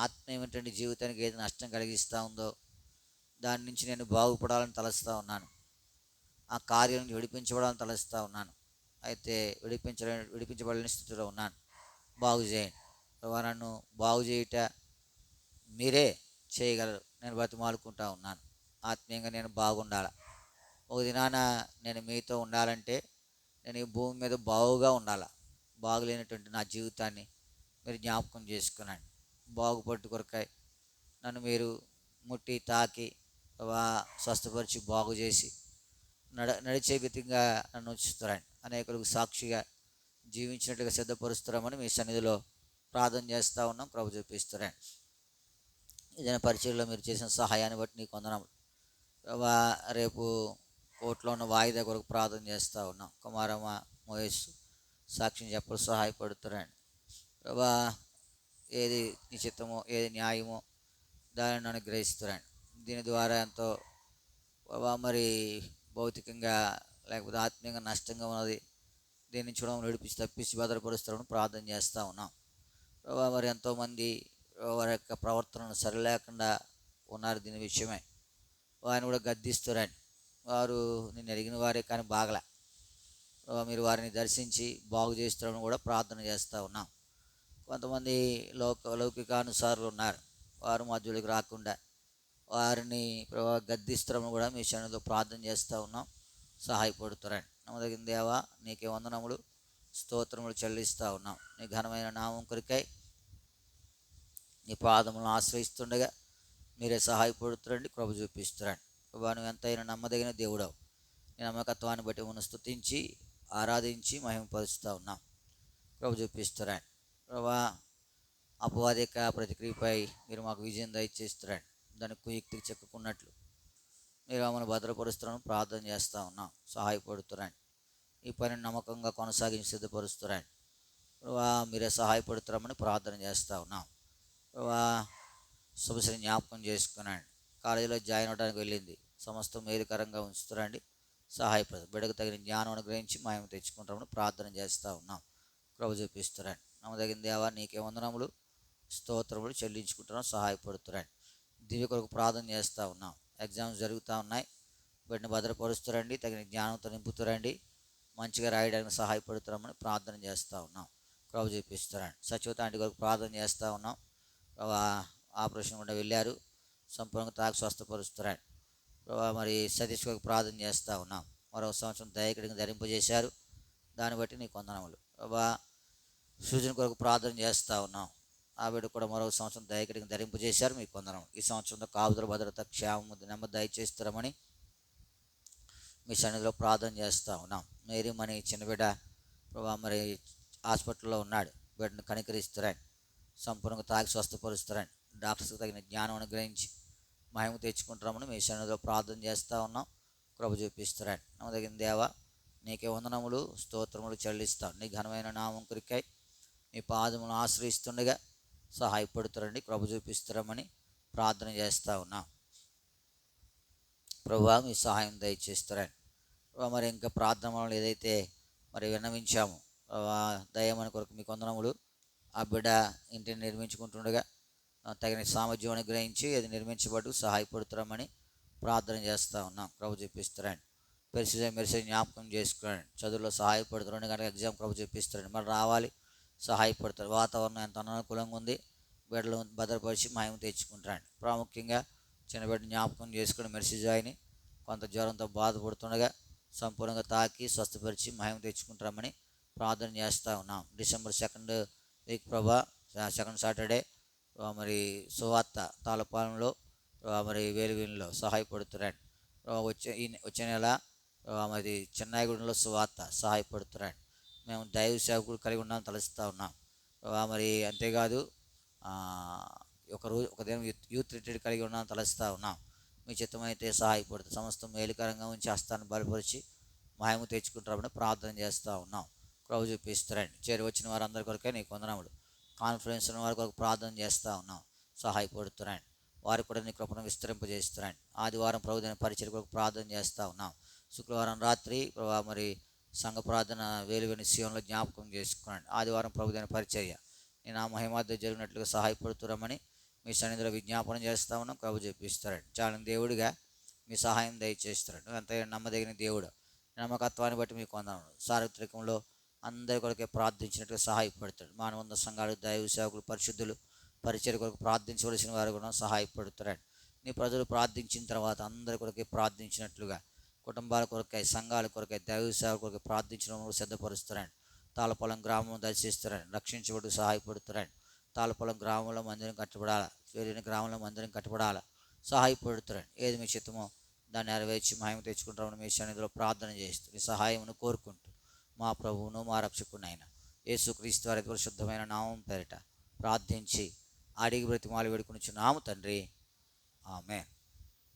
A: ఆత్మీయమైనటువంటి జీవితానికి ఏది నష్టం కలిగిస్తూ ఉందో దాని నుంచి నేను బాగుపడాలని తలస్తూ ఉన్నాను. ఆ కార్యం నుంచి విడిపించబడాలని తలస్తూ ఉన్నాను. అయితే విడిపించబడలేని స్థితిలో ఉన్నాను. బాగు చేయండి ప్రభా. నన్ను బాగు చేయుట మీరే చేయగలరు. నేను బతిమాలుకుంటా ఉన్నాను. ఆత్మీయంగా నేను బాగుండాలి. ఒక దినాన నేను మీతో ఉండాలంటే నేను ఈ భూమి మీద బాగుగా ఉండాలి. బాగులేనటువంటి నా జీవితాన్ని మీరు జ్ఞాపకం చేసుకున్నాను. బాగుపట్టు కొరకాయ నన్ను మీరు ముట్టి తాకి స్వస్థపరిచి బాగు చేసి నడిచే విధంగా నన్ను ఉంచుతారని, అనేకులకు సాక్షిగా జీవించినట్లుగా సిద్ధపరుస్తారమని మీ సన్నిధిలో ప్రార్థన చేస్తూ ఉన్నాం. ప్రభు చూపిస్తారని ఏదైనా పరిచయంలో మీరు చేసిన సహాయాన్ని బట్టి నీకు వందనములు ప్రభా. రేపు కోర్టులో ఉన్న వాయిదా కొరకు ప్రార్థన చేస్తూ ఉన్నాం. కుమారమ్మ మహేష్ సాక్ష్యం చెప్పలు సహాయపడుతారని ప్రభా. ఏది నిశ్చితమో ఏది న్యాయమో దానిని అనుగ్రహిస్తారని, దీని ద్వారా ఎంతో ప్రభా మరి భౌతికంగా లేకపోతే ఆత్మీయంగా నష్టంగా ఉన్నది, దీని నుంచి కూడా నడిపించి తప్పించి భద్రపరుస్తారని ప్రార్థన చేస్తూ ఉన్నాం ప్రభా. మరి ఎంతోమంది వారి యొక్క ప్రవర్తనను సరిలేకుండా ఉన్నారు. దీని విషయమై వారిని కూడా గద్దిస్తారని, వారు నిన్ను ఎరిగిన వారే కానీ బాగలే. మీరు వారిని దర్శించి బాగు చేస్తారని కూడా ప్రార్థన చేస్తూ ఉన్నాం. కొంతమంది లౌకికానుసారులు ఉన్నారు, వారు మధ్యలోకి రాకుండా వారిని గద్దిస్తారని కూడా మీ సన్నిధిలో ప్రార్థన చేస్తూ ఉన్నాం. సహాయపడుతారని నమ్మదగిన దేవా నీకే వందనములు స్తోత్రములు చెల్లిస్తూ ఉన్నాం. నీ ఘనమైన నామం కొరికై నీ పాదములను ఆశ్రయిస్తుండగా మీరే సహాయపడుతారండి, కృప చూపిస్తారండి ప్రభా. నువ్వు ఎంతైనా నమ్మదగిన దేవుడవు. నీ నమ్మకత్వాన్ని బట్టి మనం స్తుతించి ఆరాధించి మహిమపరుస్తూ ఉన్నాం. కృప చూపిస్తారండి ప్రభా. అపవాదిక ప్రతిక్రియపై మీరు మాకు విజయం దయచేస్తారండి. దానికి కుయుక్తికి చెక్కున్నట్లు మీరు మమ్మల్ని భద్రపరుస్తారని ప్రార్థన చేస్తూ ఉన్నాం. సహాయపడుతారండి. ఈ పనిని నమ్మకంగా కొనసాగించి సిద్ధపరుస్తారండి ప్రభా. మీరే సహాయపడుతారని ప్రార్థన చేస్తూ ఉన్నాం ప్రభా. శుభశ్రీ జ్ఞాపకం చేసుకున్నాండి. కాలేజీలో జాయిన్ అవ్వడానికి వెళ్ళింది, సమస్తం మేలుకరంగా ఉంచుతారండి. సహాయపడదు. బిడ్డకు తగిన జ్ఞానం అనుగ్రహించి మహిమ తెచ్చుకుంటామని ప్రార్థన చేస్తూ ఉన్నాం. కృప చూపిస్తారండి. నమ్మదగిన దేవా నీకే వందనములు స్తోత్రములు చెల్లించుకుంటున్నాం. సహాయపడుతారండి. దివ్య కొరకు ప్రార్థన చేస్తూ ఉన్నాం. ఎగ్జామ్స్ జరుగుతూ ఉన్నాయి. వీటిని భద్రపరుస్తారండి, తగిన జ్ఞానంతో నింపుతారండి, మంచిగా రాయడానికి సహాయపడుతారని ప్రార్థన చేస్తూ ఉన్నాం. కృప చూపిస్తారండి. సచివత ఆంటీ కొరకు ప్రార్థన చేస్తూ ఉన్నాం. ఆపరేషన్ కూడా వెళ్ళారు, సంపూర్ణంగా తాకి స్వస్థపరుస్తారండి ప్రభా. మరి సతీష్ కొరకు ప్రార్థన చేస్తూ ఉన్నాం. మరో సంవత్సరం దయకడికి ధరింపజేశారు, దాన్ని బట్టి నీకు వందనములు ప్రభా. సృజన కొరకు ప్రార్థన చేస్తూ ఉన్నాం. ఆ బిడ్డ కూడా మరో సంవత్సరం దయకడికి ధరింపజేశారు, మీకు వందనం. ఈ సంవత్సరంలో కాపుదల భద్రత క్షేమము నెమ్మది దయచేస్తారమని మీ సన్నిధిలో ప్రార్థన చేస్తూ ఉన్నాం. మేరీ మని చిన్న బిడ్డ ప్రభా మరి హాస్పిటల్లో ఉన్నాడు. బిడ్డను కనికరిస్తారని, సంపూర్ణంగా తాకి స్వస్థపరుస్తారని, డాక్టర్స్కి తగిన జ్ఞానం అనుగ్రహించి మహిమ తెచ్చుకుంటామని మీ సన్నిధిలో ప్రార్థన చేస్తూ ఉన్నాం. కృప చూపిస్తారని నమ్మదగిన దేవా నీకే వందనములు స్తోత్రములు చెల్లిస్తాం. నీ ఘనమైన నామం కొరికై నీ పాదములను ఆశ్రయిస్తుండగా సహాయపడుతారండి, కృప చూపిస్తారమని ప్రార్థన చేస్తూ ఉన్నాం ప్రభువా. మీ సహాయం దయచేస్తారని ప్రభా. మరి ఇంకా ప్రార్థనలు ఏదైతే మరి విన్నవించాము ప్రభా, దయమని కొరకు మీకు వందనములు. ఆ బిడ్డ ఇంటిని నిర్మించుకుంటుండగా తగిన సామర్థ్యం అనుగ్రహించి అది నిర్మించబడు సహాయపడుతారమని ప్రార్థన చేస్తూ ఉన్నాం. కృప చూపిస్తారని మెరిసే జ్ఞాపకం చేసుకోండి. చదువులో సహాయపడుతారని కనుక ఎగ్జామ్ కృప చూపిస్తారని మరి రావాలి, సహాయపడతారు. వాతావరణం ఎంత అననుకూలంగా ఉంది, బిడ్డలు భద్రపరిచి మహిమ తెచ్చుకుంటారండి. ప్రాముఖ్యంగా చిన్న బిడ్డ జ్ఞాపకం చేసుకుని మెసేజ్ ఆయని కొంత జ్వరంతో బాధపడుతుండగా సంపూర్ణంగా తాకి స్వస్థపరిచి మహిమ తెచ్చుకుంటామని ప్రార్థన చేస్తూ ఉన్నాం. డిసెంబర్ 2nd వీక్ ప్రభా, సెకండ్ సాటర్డే మరి సువార్త తాళపాలెంలో మరి వేలువీనిలో సహాయపడుతున్నాడు. వచ్చే నెల మరి చెన్నాయిగూడెంలో సువార్త సహాయపడుతున్నాడు. మేము దైవ సేవకుడు కలిగి ఉన్నాం తలుస్తూ ఉన్నాం. మరి అంతేకాదు ఒక దినం యూత్ రిట్రీట్ కలిగి ఉన్నాం తలుస్తూ ఉన్నాం. మీ చిత్తమైతే సహాయపడుతుంది. సమస్తం మేలుకరంగా ఉంచి హస్తాన్ని బలపరిచి మహిమ తెచ్చుకుంటామని ప్రార్థన చేస్తూ ఉన్నాం. ప్రభు చూపిస్తారండి. చేరి వచ్చిన వారందరి కొరకే నీకు వందనములు. కాన్ఫరెన్స్ ఉన్న వారి కొరకు ప్రార్థన చేస్తూ ఉన్నాం. సహాయపడుతున్నాండి. వారికి కూడా నీ కృపను విస్తరింపజేస్తున్నాండి. ఆదివారం ప్రభుత్వ పరిచయ కొరకు ప్రార్థన చేస్తూ ఉన్నాం. శుక్రవారం రాత్రి మరి సంఘ ప్రార్థన వేలువెని సీఎంలో జ్ఞాపకం చేసుకున్నాండి. ఆదివారం ప్రభుత్వ పరిచర్య నేను ఆ మహిమార్థ జరిగినట్లుగా సహాయపడుతున్నామని మీ సన్నిధిలో విజ్ఞాపన చేస్తూ ఉన్నాం. ప్రభు చెప్పిస్తారండి. చాలా దేవుడిగా మీ సహాయం దయచేస్తారండి. అంత నమ్మదగిన దేవుడు. నమ్మకత్వాన్ని బట్టి మీకు వందనాలు. సార్వత్రికంలో అందరి కొరకే ప్రార్థించినట్టుగా సహాయపడతాడు. మానవంద సంఘాలు, దైవ సేవకులు, పరిశుద్ధులు పరిచర్య కొరకు ప్రార్థించవలసిన వారు కూడా సహాయపడుతారండి. నీ ప్రజలు ప్రార్థించిన తర్వాత అందరి కొరకే ప్రార్థించినట్లుగా కుటుంబాల కొరకై, సంఘాల కొరకై, దైవ సేవకుల కొరకై ప్రార్థించడం సిద్ధపరుస్తారండి. తాళపాలెం గ్రామం దర్శిస్తారండి. రక్షించబడి సహాయపడుతారండి. తాళపాలెం గ్రామంలో మందిరం కట్టబడాలా, వేరే గ్రామంలో మందిరం కట్టబడాలా సహాయపడుతారండి. ఏది మీ చిత్తమో దాన్ని నెరవేర్చి మహిమ తెచ్చుకుంటామని మీ సన్నిధిలో ప్రార్థన చేస్తూ మీ సహాయమును కోరుకుంటూ మా ప్రభువును మా రక్షకునైన యేసుక్రీస్తు వారి పరిశుద్ధమైన నామం పేరిట ప్రార్థించి అడిగి బ్రతిమాలి వేడుకొనుచున్నాము తండ్రి. ఆమేన్.